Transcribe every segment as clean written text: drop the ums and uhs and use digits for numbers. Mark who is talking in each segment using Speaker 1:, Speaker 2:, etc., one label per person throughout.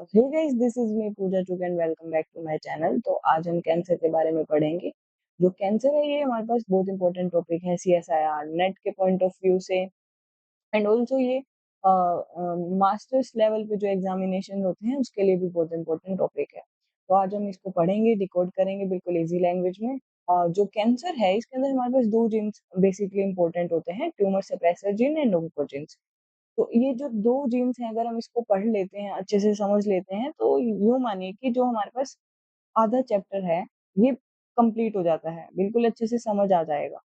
Speaker 1: Hey guys, this is me Pooja Chugh and welcome back to my channel. तो आज हम cancer के बारे में पढ़ेंगे। जो कैंसर है ये हमारे पास बहुत इंपॉर्टेंट टॉपिक है सीएसआईआर नेट के पॉइंट ऑफ व्यू से। एंड ऑल्सो ये मास्टर्स लेवल पे जो एग्जामिनेशन होते हैं उसके लिए भी बहुत इंपॉर्टेंट टॉपिक है। तो आज हम इसको पढ़ेंगे, डिकोड करेंगे बिल्कुल इजी लैंग्वेज में। जो कैंसर है इसके अंदर हमारे पास दो जीन्स बेसिकली इंपॉर्टेंट होते हैं, ट्यूमर सप्रेसर जीन एंड ओंकोजीन्स। तो ये जो 2 जीन्स हैं अगर हम इसको पढ़ लेते हैं, अच्छे से समझ लेते हैं, तो यूँ मानिए कि जो हमारे पास आधा चैप्टर है, ये कंप्लीट हो जाता है, बिल्कुल अच्छे से समझ आ जाएगा।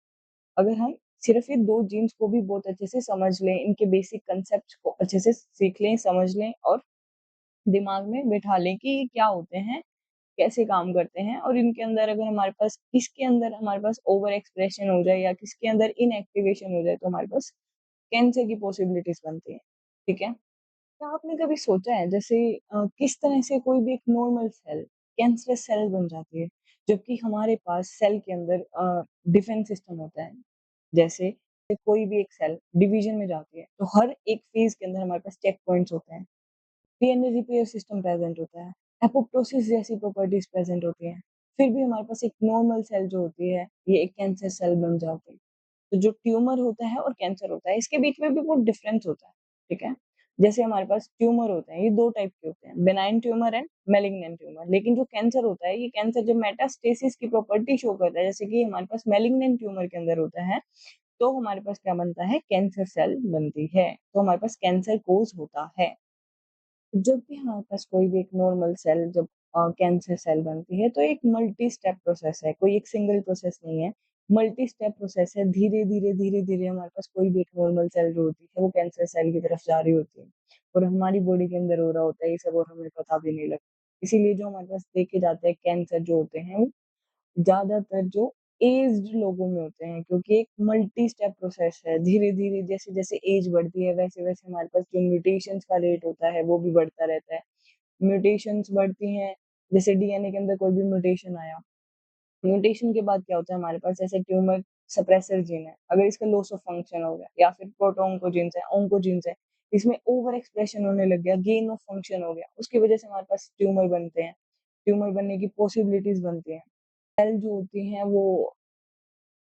Speaker 1: अगर हम सिर्फ़ ये 2 जीन्स को भी बहुत अच्छे से समझ लें, इनके बेसिक कांसेप्ट्स को अच्छे से सीख लें, समझ लें और दिमाग में बिठा लें कि ये क्या होते हैं, कैसे काम करते हैं और इनके अंदर अगर हमारे पास किसके अंदर हमारे पास ओवर एक्सप्रेशन हो जाए या किसके अंदर इनएक्टिवेशन हो जाए, तो हमारे पास कैंसर की पॉसिबिलिटीज़ बनती हैं, ठीक है? क्या आपने कभी सोचा है जैसे किस तरह से कोई भी एक नॉर्मल सेल कैंसरस सेल बन जाती है, जबकि हमारे पास सेल के अंदर डिफेंस सिस्टम होता है। जैसे कोई भी एक सेल डिवीजन में जाती है, तो हर एक फेज़ के अंदर हमारे पास चेक पॉइंट्स होते हैं। डीएनए रिपेयर सिस्टम प्रेज़ेंट होता है, एपोप्टोसिस जैसी प्रॉपर्टीज़ प्रेज़ेंट होती हैं। फिर भी हमारे पास एक नॉर्मल सेल जो होती है, ये एक कैंसर सेल बन जाती है। तो जो ट्यूमर होता है और कैंसर होता है, इसके बीच में भी बहुत डिफरेंस होता है, ठीक है? जैसे हमारे पास ट्यूमर होते हैं, ये 2 टाइप के होते हैं, benign tumour and malignant tumour. लेकिन जो कैंसर होता है, ये कैंसर जब मेटास्टेसिस की प्रॉपर्टी शो करता है, जैसे कि हमारे पास मैलिग्नेंट ट्यूमर के अंदर होता है, तो हमारे पास क्या बनता है? कैंसर सेल बनती है। तो हमारे पास कैंसर कोज़ होता है। जब भी हमारे पास कोई भी एक नॉर्मल सेल जब कैंसर सेल बनती है, तो एक मल्टी स्टेप प्रोसेस है, कोई एक सिंगल प्रोसेस नहीं है, मल्टी स्टेप प्रोसेस है। धीरे-धीरे, धीरे-धीरे हमारे पास कोई भी एक नॉर्मल सेल जो होती है, वो कैंसर सेल की तरफ जा रही होती है और हमारी बॉडी के अंदर हो रहा होता है ये सब और हमें पता भी नहीं लगता। इसीलिए जो हमारे पास देखे जाते हैं कैंसर जो होते हैं, वो ज़्यादातर जो एज्ड लोगों में होते हैं क्योंकि एक मल्टी स्टेप प्रोसेस है। धीरे-धीरे जैसे-जैसे एज बढ़ती है वैसे-वैसे हमारे पास जो म्यूटेशंस का रेट होता है वो भी बढ़ता रहता है। म्यूटेशंस बढ़ती हैं, जैसे डीएनए के अंदर कोई भी म्यूटेशन आया, म्यूटेशन के बाद क्या होता है हमारे पास जैसे ट्यूमर सप्रेसर जीन है, अगर इसका लॉस ऑफ फंक्शन हो गया या फिर प्रोटोन्कोजीन्स है, ओंकोजीन्स है, इसमें ओवर एक्सप्रेशन होने लग गया, गेन ऑफ फंक्शन हो गया, उसकी वजह से हमारे पास ट्यूमर बनते हैं, ट्यूमर बनने की पॉसिबिलिटीज़ बनती हैं। सेल जो होती हैं वो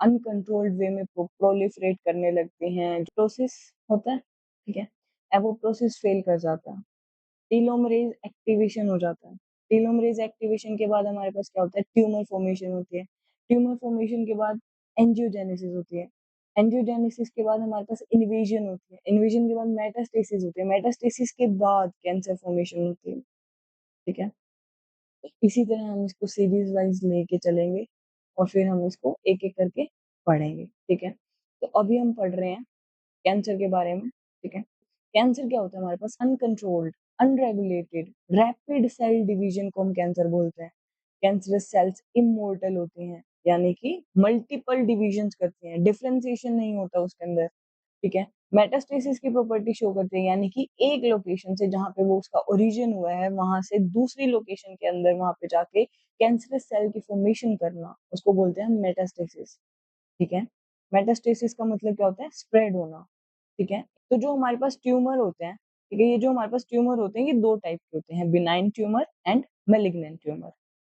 Speaker 1: अनकंट्रोल्ड वे में प्रोलिफरेट करने लगते हैं। प्रोसेस होता है, ठीक है? एपोप्टोसिस फेल कर जाता है। टेलोमेरेज़ एक्टिवेशन हो जाता है। टेलोमेरेज़ एक्टिवेशन के बाद हमारे पास क्या होता है? ट्यूमर फॉर्मेशन होती है। ट्यूमर फॉर्मेशन के बाद एंजियोजेनेसिस होती है। एंजियोजेनेसिस के बाद हमारे पास इन्वेजन होती है। इन्वेजन के बाद मेटास्टेसिस होती है। मेटास्टेसिस के बाद कैंसर फॉर्मेशन होती है, ठीक है? इसी तरह हम इसको सीरीज़ वाइज़ लेके चलेंगे और फिर हम इसको एक-एक करके पढ़ेंगे, ठीक है? तो अभी हम पढ़ रहे हैं कैंसर के बारे में, ठीक है? कैंसर क्या होता है हमारे पास? Uncontrolled, unregulated, rapid cell division को हम कैंसर बोलते हैं। कैंसरस सेल्स इम्मॉर्टल होती हैं, यानी कि मल्टीपल डिविज़न्स करती हैं, डिफरेंशिएशन नहीं होता उसके अंदर, ठीक है? मेटास्टेसिस की प्रॉपर्टी शो करते हैं, यानी कि एक लोकेशन से जहाँ पे वो उसका ओरिजिन हुआ है, वहाँ से दूसरी लोकेशन के अंदर वहाँ पे जाके कैंसरस सेल की फॉर्मेशन करना, उसको बोलते हैं मेटास्टेसिस, ठीक है? मेटास्टेसिस का मतलब क्या होता है? स्प्रेड होना, ठीक है? तो जो हमारे पास ट्यूमर होते हैं, ठीक है? ये जो हमारे पास ट्यूमर होते हैं, ये 2 टाइप के होते हैं, benign tumour and malignant tumour,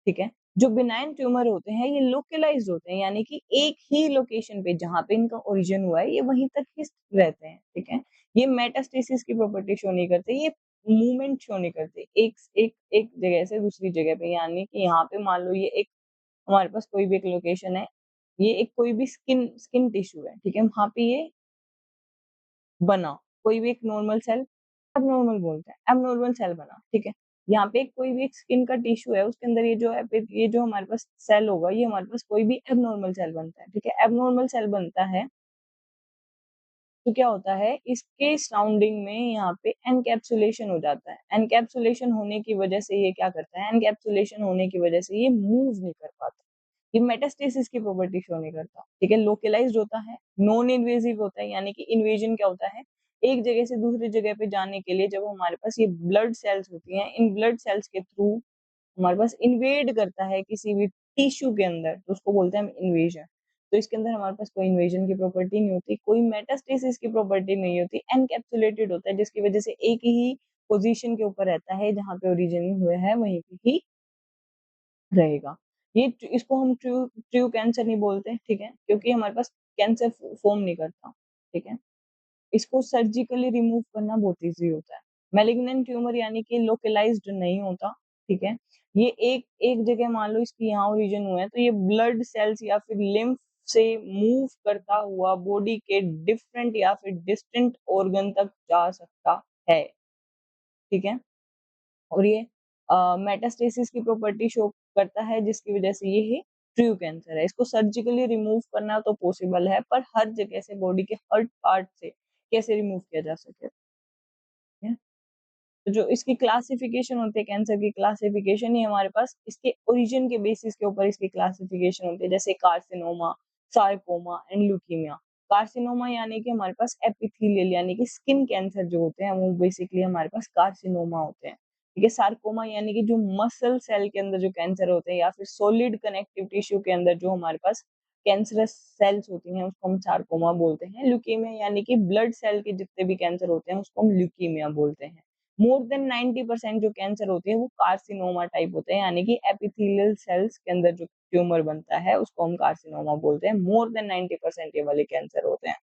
Speaker 1: ठीक है? जो बिनाइन ट्यूमर होते हैं, ये लोकलाइज़्ड होते हैं, यानी कि एक ही लोकेशन पे जहाँ पे इनका ओरिजिन हुआ है, ये वहीं तक ही रहते हैं, ठीक है? ये मेटास्टेसिस की प्रॉपर्टी शो नहीं करते, ये मूवमेंट शो नहीं करते, एक जगह से दूसरी जगह पे, यानी कि यहाँ पे मान लो ये एक हमारे पास कोई भी एक लोकेशन है, ये एक कोई भी स्किन स्किन टिश्यू है, ठीक है? वहाँ पे ये बना, कोई भी एक नॉर्मल सेल एब्नॉर्मल बोलते हैं, एब्नॉर्मल सेल बना, ठीक है? यहाँ पे कोई भी एक स्किन का टिश्यू है, उसके अंदर ये जो है फिर ये जो हमारे पास सेल होगा, ये हमारे पास कोई भी एब्नॉर्मल सेल बनता है, ठीक है? एब्नॉर्मल सेल बनता है, तो क्या होता है इसके सराउंडिंग में यहाँ पे एनकैप्सुलेशन हो जाता है। एनकैप्सुलेशन होने की वजह से ये क्या करता है, एनकैप्सुलेशन होने की वजह से ये मूव नहीं कर पाता। ये मेटास्टेसिस की प्रॉपर्टी शो नहीं करता, ठीक है? लोकलाइज़्ड होता है, नॉन इन्वेसिव होता है, यानी कि इन्वेजन क्या होता है, एक जगह से दूसरी जगह पे जाने के लिए जब हमारे पास ये ब्लड सेल्स होती हैं, इन ब्लड सेल्स के थ्रू हमारे पास इन्वेड करता है किसी भी टिश्यू के अंदर, तो उसको बोलते हैं हम इन्वेजन। तो इसके अंदर हमारे पास कोई इन्वेजन की प्रॉपर्टी नहीं होती, कोई मेटास्टेसिस की प्रॉपर्टी नहीं होती, एनकैप्सुलेटेड होता है जिसकी वजह से एक ही पोजीशन के ऊपर रहता है, जहाँ पे ओरिजिन हुए हैं वहीं पे ही रहेगा। ये इसको हम ट्रू ट्रू कैंसर नहीं बोलते, ठीक है? क्योंकि हमारे पास कैंसर फ़ॉर्म नहीं करता, ठीक है? इसको सर्जिकली रिमूव करना बहुत ईज़ी होता है। मैलिग्नेंट ट्यूमर यानी कि लोकलाइज़्ड नहीं होता, ठीक है? ये एक एक जगह मान लो इसकी यहाँ ओरिजिन हुआ है, तो ये ब्लड सेल्स या फिर लिम्फ से मूव करता हुआ बॉडी के डिफरेंट या फिर डिस्टिंक्ट ऑर्गन तक जा सकता है, ठीक है? और ये मेटास्टेसिस की प्रॉपर्टी शो करता है, जिसकी वजह से ये ट्रू कैंसर है। इसको सर्जिकली रिमूव करना तो पॉसिबल है, पर हर जगह से बॉडी के हर पार्ट से कैसे रिमूव किया जा सके, ठीक है? तो जो इसकी क्लासिफिकेशन होती है, कैंसर की क्लासिफिकेशन, ये हमारे पास इसके ओरिजिन के बेसिस के ऊपर इसकी क्लासिफिकेशन होती है, जैसे carcinoma, sarcoma and leukaemia. Carcinoma यानी कि हमारे पास एपिथेलियल यानी कि स्किन कैंसर जो होते हैं, वो बेसिकली हमारे पास कार्सिनोमा होते हैं। ठीक है, सार्कोमा यानी कि जो मसल सेल के अंदर जो कैंसर होते हैं, या फिर सॉलिड कनेक्टिव टिश्यू के अंदर जो हमारे पास कैंसरस सेल्स होती हैं, उसको हम सार्कोमा बोलते हैं। ल्यूकीमिया यानी कि ब्लड सेल के जितने भी कैंसर होते हैं, उसको हम ल्यूकीमिया बोलते हैं। मोर देन 90% जो कैंसर होती है वो कार्सिनोमा टाइप होते हैं, यानी कि एपिथेलियल सेल्स के अंदर जो ट्यूमर बनता है उसको हम कार्सिनोमा बोलते हैं। मोर देन 90% ये वाले कैंसर होते हैं।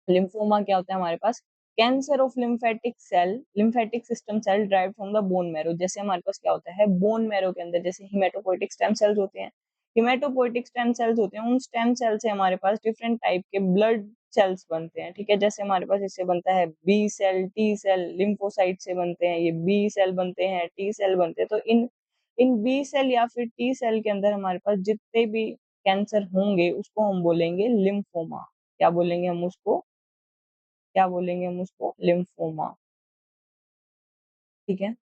Speaker 1: लिम्फोमा क्या होता है हमारे पास? Cancer of lymphatic cell, lymphatic system cell derived from the bone marrow. जैसे हमारे पास क्या होता है, बोन मैरो के अंदर जैसे हिमेटोपोइटिक स्टेम सेल्स होते हैं, हिमेटोपोइटिक स्टेम सेल्स होते हैं, उन स्टेम सेल से हमारे पास डिफरेंट टाइप के ब्लड सेल्स बनते हैं, ठीक है? जैसे हमारे पास इससे बनता है B cell, T cell, lymphocyte से बनते हैं, ये बी सेल बनते हैं, टी सेल बनते हैं। तो इन इन बी सेल या फिर टी सेल के अंदर हमारे पास जितने भी कैंसर होंगे उसको हम बोलेंगे लिम्फोमा। क्या बोलेंगे हम उसको? क्या बोलेंगे हम उसको? लिम्फोमा, ठीक है?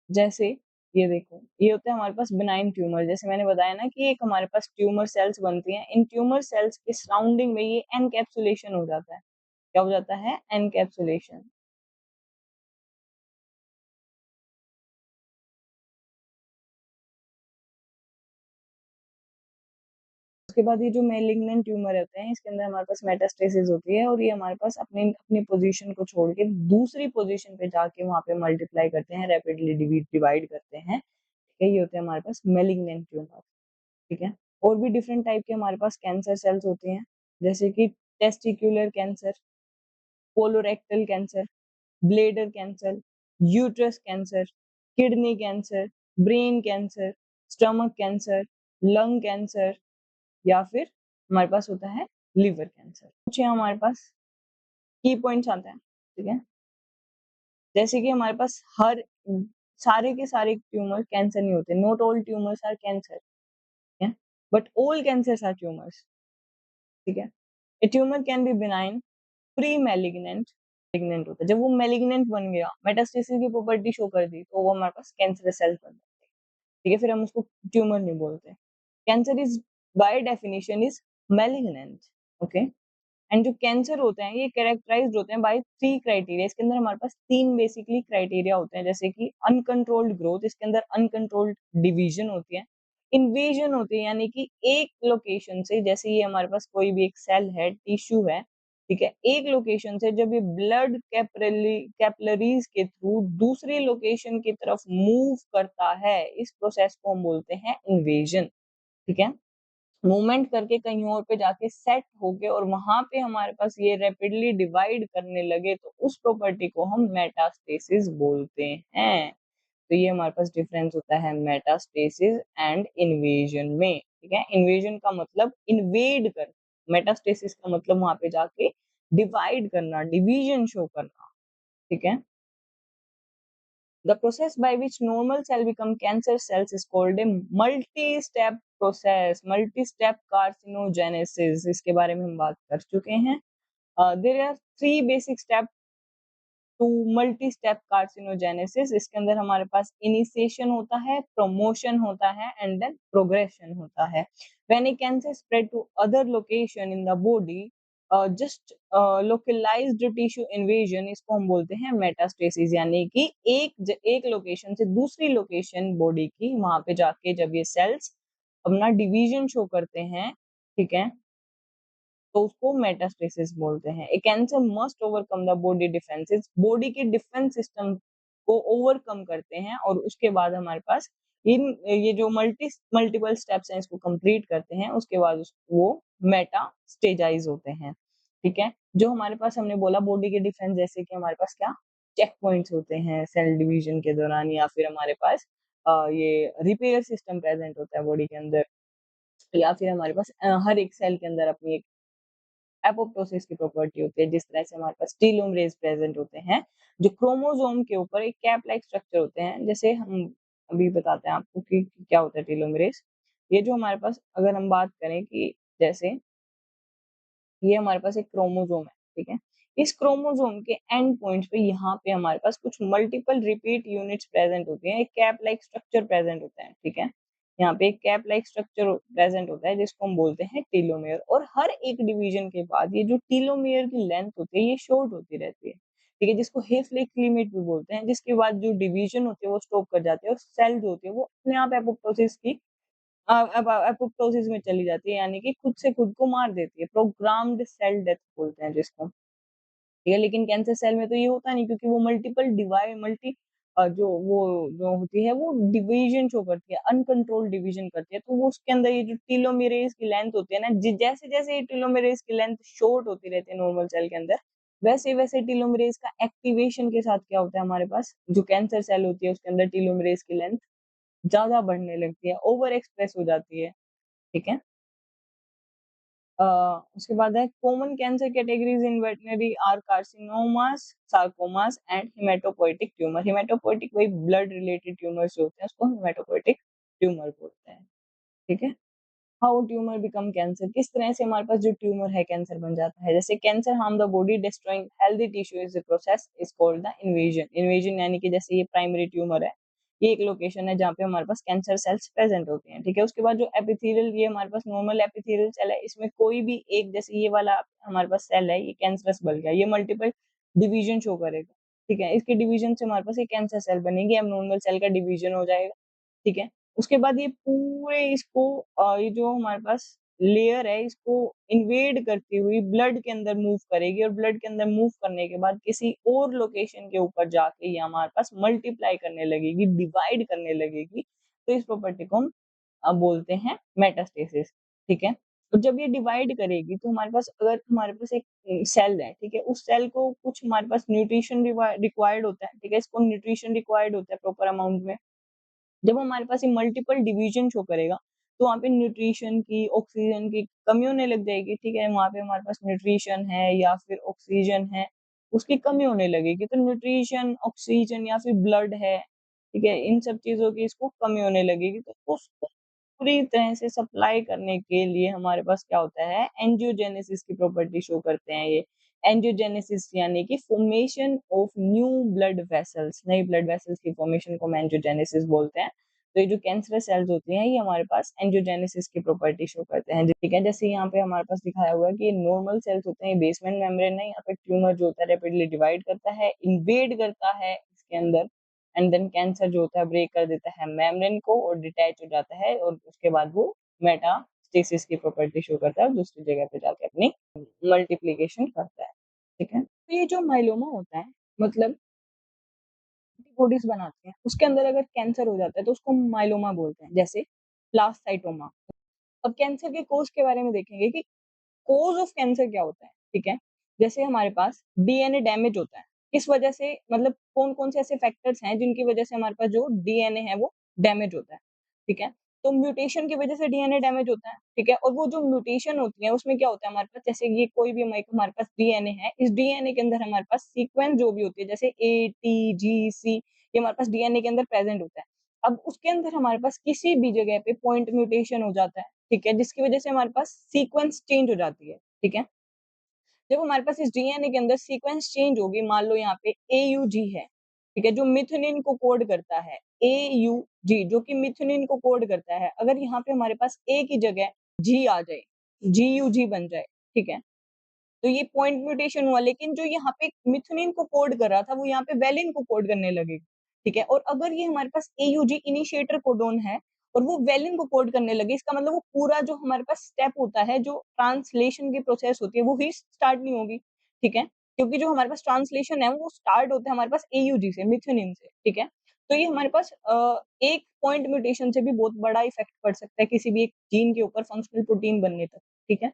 Speaker 1: जैसे ये देखो, ये होता है हमारे पास बिनाइन ट्यूमर, जैसे मैंने बताया ना कि एक हमारे पास ट्यूमर सेल्स बनती हैं, इन ट्यूमर सेल्स के सराउंडिंग में ये एनकैप्सुलेशन हो जाता है। क्या हो जाता है? एनकैप्सुलेशन। उसके बाद ये जो मैलिग्नेंट ट्यूमर होते हैं, इसके अंदर हमारे पास मेटास्टेसिस होती है और ये हमारे पास अपनी अपनी पोज़ीशन को छोड़ के दूसरी पोज़ीशन पे जाके वहाँ पे मल्टीप्लाई करते हैं, रैपिडली डिवाइड करते हैं। ठीक है? ये होते हैं हमारे पास मैलिग्नेंट ट्यूमर। ठीक है? और भी डिफरेंट टाइप के हमारे पास कैंसर सेल्स होती हैं, जैसे कि testicular cancer, colorectal cancer, bladder cancer, uterus cancer, kidney cancer, brain cancer, stomach cancer, lung cancer, या फिर हमारे पास होता है लिवर कैंसर। कुछ यहाँ हमारे पास की पॉइंट्स आते हैं, ठीक है? जैसे कि हमारे पास सारे के सारे ट्यूमर कैंसर नहीं होते, not all tumours are cancer, ठीक है? But all cancers are tumours, ठीक है? A tumor can be benign, pre-malignant, malignant होता है। जब वो malignant बन गया, मेटास्टेसिस की प्रॉपर्टी शो कर दी, तो वो हमारे पास कैंसरस सेल्स बन जाते हैं। ठीक है? फिर हम उसको ट्यूमर नहीं बोलते। Cancer is by definition is malignant, okay? And जो कैंसर होते हैं ये कैरेक्टराइज्ड होते हैं बाय 3 क्राइटेरिया। इसके अंदर हमारे पास 3 बेसिकली क्राइटेरिया होते हैं, जैसे कि अनकंट्रोल्ड ग्रोथ, इसके अंदर अनकंट्रोल्ड डिवीजन होती है, इन्वेजन होती है यानी कि एक लोकेशन से, जैसे ये हमारे पास कोई भी एक सेल है, टिश्यू है, ठीक है? एक लोकेशन से जब ये ब्लड कैपिलरीज के थ्रू दूसरी लोकेशन की तरफ मूव करता है, इस प्रोसेस को हम बोलते हैं इन्वेजन, ठीक है? मूवमेंट करके कहीं और पे जाके सेट हो गए और वहां पे हमारे पास ये रैपिडली डिवाइड करने लगे, तो उस प्रॉपर्टी को हम मेटास्टेसिस बोलते हैं। तो ये हमारे पास डिफरेंस होता है मेटास्टेसिस एंड इन्वेजन में, ठीक है? इन्वेजन का मतलब इन्वेड कर, मेटास्टेसिस का मतलब वहां पे जाके डिवाइड करना, डिवीजन शो करना, ठीक है? The process by which normal cell become cancer cells is called a multi-step process, multi-step carcinogenesis। इसके बारे में हम बात कर चुके हैं। There are three basic steps to multi step carcinogenesis. इसके अंदर हमारे पास इनिशिएशन होता है, प्रमोशन होता है एंड देन प्रोग्रेशन होता है। When a cancer spread to other location in the body, just localised tissue invasion, इसको हम बोलते हैं मेटास्टेसिस, यानी कि एक लोकेशन से दूसरी लोकेशन बॉडी की, वहां पे जाके जब ये सेल्स अपना डिवीजन शो करते हैं, ठीक है, तो उसको मेटास्टेसिस बोलते हैं। A cancer must overcome the body defences, body के डिफेंस सिस्टम को ओवरकम करते हैं और उसके बाद हमारे पास ये जो मल्टीपल स्टेप्स हैं इसको कंप्लीट करते हैं, उसके बाद वो मेटास्टेजाइज होते हैं। ठीक है, जो हमारे पास हमने बोला बॉडी के डिफेंस, जैसे कि हमारे पास क्या चेक पॉइंट्स होते हैं सेल डिवीजन के दौरान, या फिर हमारे पास ये रिपेयर सिस्टम प्रेजेंट होता है बॉडी के अंदर, या फिर हमारे पास हर एक सेल के अंदर अपनी एक एपोप्टोसिस की प्रॉपर्टी होती है। जिस तरह से हमारे पास टीलोमरेज प्रेजेंट होते हैं, जो क्रोमोसोम के ऊपर एक कैप लाइक स्ट्रक्चर होते हैं। जैसे हम अभी बताते हैं आपको कि क्या होता है टीलोमरेज। ये जो हमारे पास अगर हम बात करें कि जैसे ये हमारे पास एक क्रोमोसोम है, ठीक है? इस क्रोमोसोम के एंड पॉइंट्स पे यहाँ पे हमारे पास कुछ मल्टीपल रिपीट यूनिट्स प्रेजेंट होती हैं, एक कैप लाइक स्ट्रक्चर प्रेजेंट होता है, ठीक है? यहाँ पे एक कैप लाइक स्ट्रक्चर प्रेजेंट होता है जिसको हम बोलते हैं टीलोमेयर, और हर एक डिवीजन के बाद ये जो टीलोमेयर की लेंथ होती है ये शॉर्ट होती रहती है, ठीक है? जिसको हेफलेक लिमिट भी बोलते हैं, जिसके बाद जो डिवीजन होती है वो स्टॉप कर जाती है और सेल जो होती है वो अपने आप एपोप्टोसिस की अब एपोप्टोसिस में चली जाती है, यानी कि खुद से खुद को मार देती है, प्रोग्राम्ड सेल डेथ बोलते हैं जिसको, ठीक है? लेकिन कैंसर सेल में तो ये होता नहीं, क्योंकि वो मल्टीपल डिवाइड मल्टी जो होती है वो डिवीजन शो करती है, अनकंट्रोल्ड डिवीजन करती है, तो वो उसके अंदर ये जो टीलोमेरेज की लेंथ होती है ना, जैसे जैसे ये टीलोमेरेज की लेंथ शॉर्ट होती रहती है नॉर्मल सेल के अंदर, वैसे वैसे टीलोमेरेज का एक्टिवेशन के साथ क्या होता है, हमारे पास जो कैंसर सेल होती है उसके अंदर टीलोमेरेज की लेंथ ज्यादा बढ़ने लगती है, ओवर एक्सप्रेस हो जाती है, ठीक है? अ, उसके बाद है common cancer categories in veterinary are carcinomas, sarcomas and haematopoietic tumour. Haematopoietic वही ब्लड रिलेटेड ट्यूमर्स जो होते हैं उसको हेमेटोपोइटिक ट्यूमर बोलते हैं, ठीक है? हाउ ट्यूमर बिकम कैंसर, किस तरह से हमारे पास जो ट्यूमर है कैंसर बन जाता है। जैसे cancer harm the body destroying healthy tissue is the process is called the invasion. Invasion यानी कि जैसे ये प्राइमरी ट्यूमर है, ये एक लोकेशन है जहाँ पे हमारे पास कैंसर सेल्स प्रेजेंट होते हैं, ठीक है? उसके बाद जो एपिथेलियल, ये हमारे पास नॉर्मल एपिथेलियल सेल है, इसमें कोई भी एक, जैसे ये वाला हमारे पास सेल है ये कैंसरस बन गया, ये मल्टीपल डिवीजन शो करेगा, ठीक है? इसके डिवीजन से हमारे पास एक कैंसर सेल बनेगी, एब्नॉर्मल सेल का डिवीजन हो जाएगा, ठीक है? उसके बाद ये पूरे इसको ये जो हमारे पास लेयर है इसको इन्वेड करती हुई ब्लड के अंदर मूव करेगी, और ब्लड के अंदर मूव करने के बाद किसी और लोकेशन के ऊपर जाके ये हमारे पास मल्टीप्लाई करने लगेगी, डिवाइड करने लगेगी। तो इस प्रॉपर्टी को हम बोलते हैं मेटास्टेसिस, ठीक है? तो जब ये डिवाइड करेगी तो हमारे पास, अगर हमारे पास एक सेल है, ठीक है? उस सेल को कुछ हमारे पास न्यूट्रिशन रिक्वायर्ड होता है, ठीक है? इसको न्यूट्रिशन रिक्वायर्ड होता है प्रॉपर अमाउंट में। जब हमारे पास ये मल्टीपल डिवीजन शो करेगा, तो वहाँ पे न्यूट्रिशन की, ऑक्सीजन की कमी होने लग जाएगी, ठीक है? वहाँ पे हमारे पास न्यूट्रिशन है या फिर ऑक्सीजन है, उसकी कमी होने लगेगी। तो न्यूट्रिशन, ऑक्सीजन या फिर ब्लड है, ठीक है? इन सब चीज़ों की इसको कमी होने लगेगी, तो उसको पूरी तरह से सप्लाई करने के लिए हमारे पास क्या होता है, एंजियोजेनेसिस की प्रॉपर्टी शो करते हैं ये। एंजियोजेनेसिस यानी कि formation of new blood vessels, नई ब्लड वेसल्स की फॉर्मेशन को हम एंजियोजेनेसिस बोलते हैं। तो ये जो कैंसरस सेल्स होती हैं ये हमारे पास एंजियोजेनेसिस की प्रॉपर्टी शो करते हैं, ठीक है? जैसे यहाँ पे हमारे पास दिखाया हुआ है कि ये नॉर्मल सेल्स होते हैं, बेसमेंट मेम्ब्रेन है, यहाँ पे ट्यूमर जो होता है रैपिडली डिवाइड करता है, इन्वेड करता है इसके अंदर, एंड देन कैंसर जो होता है ब्रेक कर देता है मेम्ब्रेन को और डिटैच हो जाता है, और उसके बाद वो मेटास्टेसिस की प्रॉपर्टी शो करता है और दूसरी जगह पे जाके अपनी मल्टीप्लिकेशन करता है, ठीक है? तो ये जो माइलोमा होता है, मतलब एंटीबॉडीज बनाते हैं, उसके अंदर अगर कैंसर हो जाता है तो उसको माइलोमा बोलते हैं, जैसे प्लास्टाइटोमा। अब कैंसर के कोज़ के बारे में देखेंगे कि कोज़ ऑफ कैंसर क्या होता है, ठीक है? जैसे हमारे पास डीएनए डैमेज होता है, किस वजह से, मतलब कौन-कौन से ऐसे फैक्टर्स हैं जिनकी वजह से हमारे पास जो डीएनए है वो डैमेज होता है, ठीक है? तो म्यूटेशन की वजह से डीएनए डैमेज होता है, ठीक है? और वो जो म्यूटेशन होती है उसमें क्या होता है हमारे पास, जैसे ये कोई भी हमारे पास डीएनए है, इस डीएनए के अंदर हमारे पास सीक्वेंस जो भी होती है, जैसे ए, टी, जी, सी, ये हमारे पास डीएनए के अंदर प्रेजेंट होता है। अब उसके अंदर हमारे पास किसी भी जगह पे पॉइंट म्यूटेशन हो जाता है, ठीक है? जिसकी वजह से हमारे पास सीक्वेंस चेंज हो जाती है, ठीक है? जब हमारे पास इस डीएनए के अंदर सीक्वेंस चेंज होगी, मान लो यहाँ पे एयूजी है, ठीक है? जो मिथनिन को कोड करता है, एयूजी जो कि मिथनिन को कोड करता है, अगर यहाँ पे हमारे पास ए की जगह जी आ जाए, जीयूजी बन जाए, ठीक है? तो ये पॉइंट म्यूटेशन हुआ, लेकिन जो यहाँ पे मिथनिन को कोड कर रहा था वो यहाँ पे वेलिन को कोड करने लगेगा, ठीक है? और अगर ये हमारे पास एयूजी इनिशिएटर कोडॉन है और वो वेलिन को कोड करने लगे। इसका मतलब वो पूरा जो हमारे पास स्टेप होता है, जो ट्रांसलेशन की प्रोसेस होती है, वो ही स्टार्ट नहीं होगी, ठीक है? क्योंकि जो हमारे पास ट्रांसलेशन है, वो स्टार्ट होता है हमारे पास एयूजी से, मिथ्योनिन से, ठीक है? तो ये हमारे पास एक पॉइंट म्यूटेशन से भी बहुत बड़ा इफेक्ट पड़ सकता है किसी भी एक जीन के ऊपर फंक्शनल प्रोटीन बनने तक, ठीक है?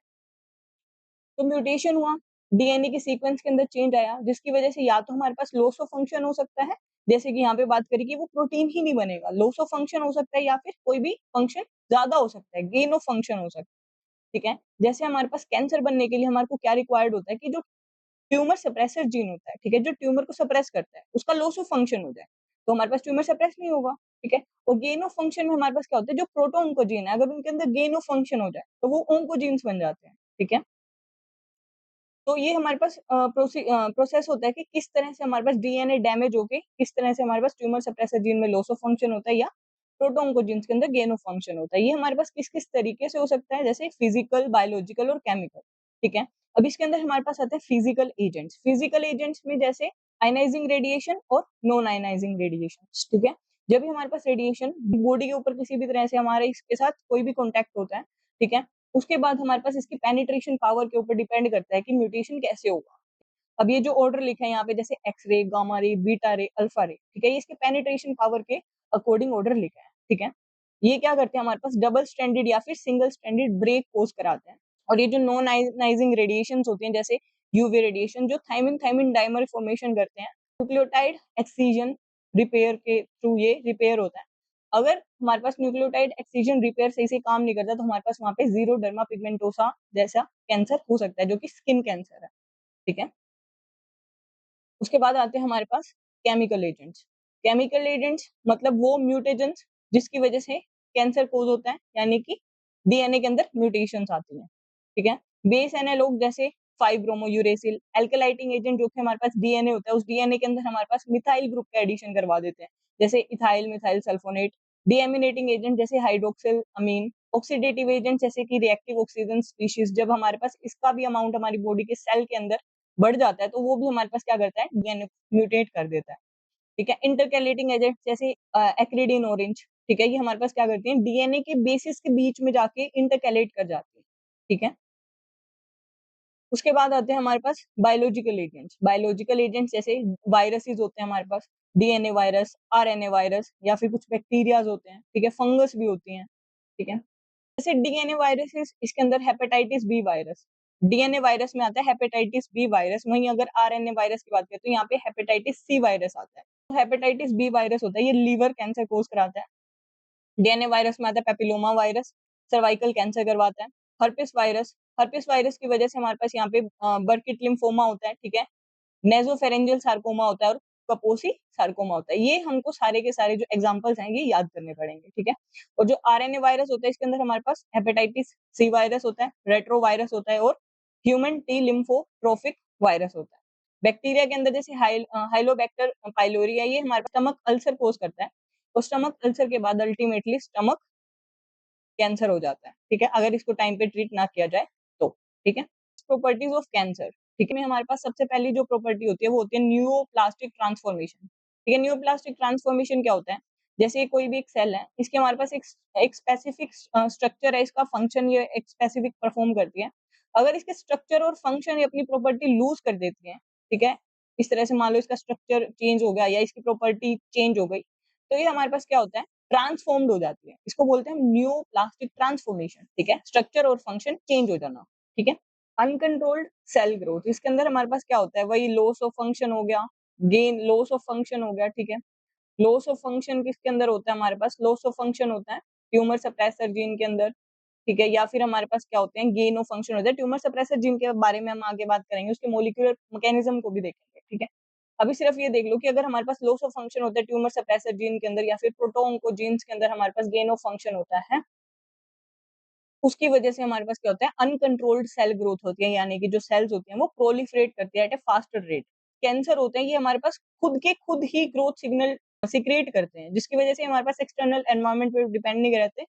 Speaker 1: तो म्यूटेशन हुआ, डीएनए के सीक्वेंस के अंदर चेंज आया, जिसकी वजह से या तो हमारे पास लॉस ऑफ फंक्शन हो सकता है, जैसे कि यहाँ पे बात करें कि वो प्रोटीन ही नहीं बनेगा, लॉस ऑफ फंक्शन हो सकता है या फिर कोई भी फंक्शन ज़्यादा हो सकता है, गेन ऑफ फंक्शन हो सकता है, ठीक है? जैसे हमारे पास कैंसर बनने के लिए हमारे को क्या रिक्वायर्ड होता है कि जो ट्यूमर सप्रेसर जीन होता है, ठीक है? जो ट्यूमर को सप्रेस करता है, उसका लॉस ऑफ फंक्शन हो जाए, तो हमारे पास ट्यूमर सप्रेस नहीं होगा, ठीक है? और गेन ऑफ फंक्शन में हमारे पास क्या होता है, जो प्रोटोऑन्कोजीन है, अगर उनके अंदर गेन ऑफ फंक्शन हो जाए, तो वो ऑन्कोजीन्स बन जाते हैं, ठीक है? तो ये हमारे पास प्रोसेस होता है कि किस तरह से हमारे पास डीएनए डैमेज होके किस तरह से हमारे पास ट्यूमर सप्रेसर जीन में लॉस ऑफ फंक्शन होता है या प्रोटोऑन्कोजीन्स के अंदर गेन ऑफ फंक्शन होता है। ये हमारे पास किस-किस तरीके से हो सकता है, जैसे फिजिकल, बायोलॉजिकल और केमिकल, ठीक है? अब इसके अंदर हमारे पास आते हैं फिजिकल एजेंट्स। फिजिकल एजेंट्स में जैसे आयनाइजिंग रेडिएशन और नॉन आयनाइजिंग रेडिएशंस, ठीक है? जब भी हमारे पास रेडिएशन बॉडी के ऊपर किसी भी तरह से हमारे इसके साथ कोई भी कॉन्टैक्ट होता है, ठीक है? उसके बाद हमारे पास इसकी पेनिट्रेशन पावर के ऊपर डिपेंड करता है कि म्यूटेशन कैसे होगा। अब ये जो ऑर्डर लिखा है यहाँ पे, जैसे एक्स-रे, गामा रे, बीटा रे, अल्फा रे, ठीक है? ये इसके पेनिट्रेशन पावर के अकॉर्डिंग ऑर्डर लिखा है, ठीक है? ये क्या करते हैं, हमारे पास डबल स्ट्रैंडेड या फिर सिंगल स्ट्रैंडेड ब्रेक कोज़ कराते हैं। और ये जो नॉन आयनाइजिंग रेडिएशंस होती हैं, जैसे यूवी रेडिएशन, जो थायमिन-थायमिन डाइमर फॉर्मेशन करते हैं, न्यूक्लियोटाइड एक्सीजन रिपेयर के थ्रू ये रिपेयर होता है। अगर हमारे पास न्यूक्लियोटाइड एक्सीजन रिपेयर सही से काम नहीं करता, तो हमारे पास वहाँ पे ज़ीरोडर्मा पिगमेंटोसा जैसा कैंसर हो सकता है, जो कि स्किन कैंसर है, ठीक है? उसके बाद आते हैं हमारे पास केमिकल एजेंट्स। केमिकल एजेंट्स मतलब वो म्यूटेजेंस जिसकी वजह से कैंसर कोज़ होता है, यानी कि डीएनए के अंदर म्यूटेशंस आती हैं, ठीक है? बेस एनालॉग जैसे 5-ब्रोमो यूरेसिल, अल्केलाइटिंग एजेंट जो कि हमारे पास डीएनए होता है, उस डीएनए के अंदर हमारे पास मिथाइल ग्रुप का एडिशन करवा देते हैं, जैसे इथाइल मिथाइल सल्फोनेट, डीएमिनेटिंग एजेंट जैसे हाइड्रोक्सिल अमीन, ऑक्सीडेटिव एजेंट जैसे कि रिएक्टिव ऑक्सीजन स्पीशीज़, जब हमारे पास इसका भी अमाउंट हमारी बॉडी के सेल के अंदर बढ़ जाता है, तो वो भी हमारे पास क्या करता है, डीएनए म्यूटेट कर देता है, ठीक है? इंटरकैलेटिंग एजेंट जैसे एक्रिडीन ऑरेंज, ठीक है? ये हमारे पास क्या करती हैं, डीएनए के बेसिस के बीच में जाके इंटरकैलेट कर जाती है, ठीक है? उसके बाद आते हैं हमारे पास बायोलॉजिकल एजेंट्स। बायोलॉजिकल एजेंट्स जैसे वायरसेस होते हैं हमारे पास, डीएनए वायरस, आरएनए वायरस या फिर कुछ बैक्टीरियाज़ होते हैं, ठीक है? फंगस भी होती हैं, ठीक है? जैसे डीएनए वायरसेस, इसके अंदर hepatitis B virus, DNA virus में आता है हेपेटाइटिस बी वायरस, वहीं अगर आरएनए वायरस की बात करें तो यहाँ पे हेपेटाइटिस सी वायरस आता है। तो हेपेटाइटिस बी वायरस होता है, ये लीवर कैंसर कोज़ कराता है। डीएनए वायरस में आता है पेपिलोमा वायरस, सर्वाइकल कैंसर करवाता है। हर्पिस वायरस की वजह से हमारे पास यहाँ पे बर्किट लिम्फोमा होता है, ठीक है? नेज़ोफेरेंजियल सार्कोमा होता है और कापोसी सार्कोमा होता है। ये हमको सारे के सारे जो एग्ज़ाम्पल्स हैं, ये याद करने पड़ेंगे, ठीक है? और जो आरएनए वायरस होता है, इसके अंदर हमारे पास हेपेटाइटिस सी वायरस होता है, रेट्रोवायरस होता है और ह्यूमन टी लिम्फोट्रोपिक वायरस होता है। बैक्टीरिया के अंदर जैसे हाइलोबैक्टर पाइलोरी है, ये हमारे टमक अल्सर कोज़ करता है और स्टमक अल्सर के बाद अल्टीमेटली स्टमक कैंसर हो जाता है, ठीक है? अगर इसको टाइम पे ट्रीट ना किया जाए तो, ठीक है? प्रॉपर्टीज़ ऑफ कैंसर, ठीक है? में हमारे पास सबसे पहली जो प्रॉपर्टी होती है वो होती है न्यूरोप्लास्टिक ट्रांसफॉर्मेशन, ठीक है? न्यूरोप्लास्टिक ट्रांसफॉर्मेशन क्या होता है? जैसे कोई भी एक सेल है, इसके हमारे पास एक स्पेसिफिक स्ट्रक्चर है, इसका फंक्शन ये एक स्पेसिफिक परफॉर्म करती है। अगर इसके स्ट्रक्चर और फंक्शन ये अपनी प्रॉपर्टी लूज़ कर देती है, ठीक है? इस तरह से मान लो इसका स्ट्रक्चर चेंज हो गया या इसकी प्रॉपर्टी चेंज हो गई, तो ये हमारे पास क्या होता है, ट्रांसफॉर्म्ड हो जाती है। इसको बोलते हैं न्यूरोप्लास्टिक ट्रांसफॉर्मेशन, ठीक है? स्ट्रक्चर और फंक्शन चेंज हो जाना, ठीक है? अनकंट्रोल्ड सेल ग्रोथ, इसके अंदर हमारे पास क्या होता है, वही लॉस ऑफ फंक्शन हो गया, गेन लॉस ऑफ फंक्शन हो गया, ठीक है? लॉस ऑफ फंक्शन किसके अंदर होता है, हमारे पास लॉस ऑफ फंक्शन होता है ट्यूमर सप्रेसर जीन के अंदर, ठीक है? या फिर हमारे पास क्या होते हैं, गेन ऑफ फंक्शन होता है। ट्यूमर सप्रेसर जीन के बारे में हम आगे बात करेंगे, उसके मॉलिक्यूलर मैकेनिज्म को भी देखेंगे, ठीक है? अभी सिर्फ ये देख लो कि अगर हमारे पास लॉस ऑफ फंक्शन होता है ट्यूमर सप्रेसर जीन के अंदर या फिर प्रोटोऑन्कोजीन्स के अंदर हमारे पास गेन ऑफ फंक्शन होता है, उसकी वजह से हमारे पास क्या होता है, अनकंट्रोल्ड सेल ग्रोथ होती है, यानी कि जो सेल्स होती हैं वो प्रोलिफरेट करती है at a faster rate. Cancer होते हैं, ये हमारे पास खुद के खुद ही ग्रोथ सिग्नल सीक्रेट करते हैं, जिसकी वजह से हमारे पास एक्सटर्नल एनवायरनमेंट पे डिपेंड नहीं रहते,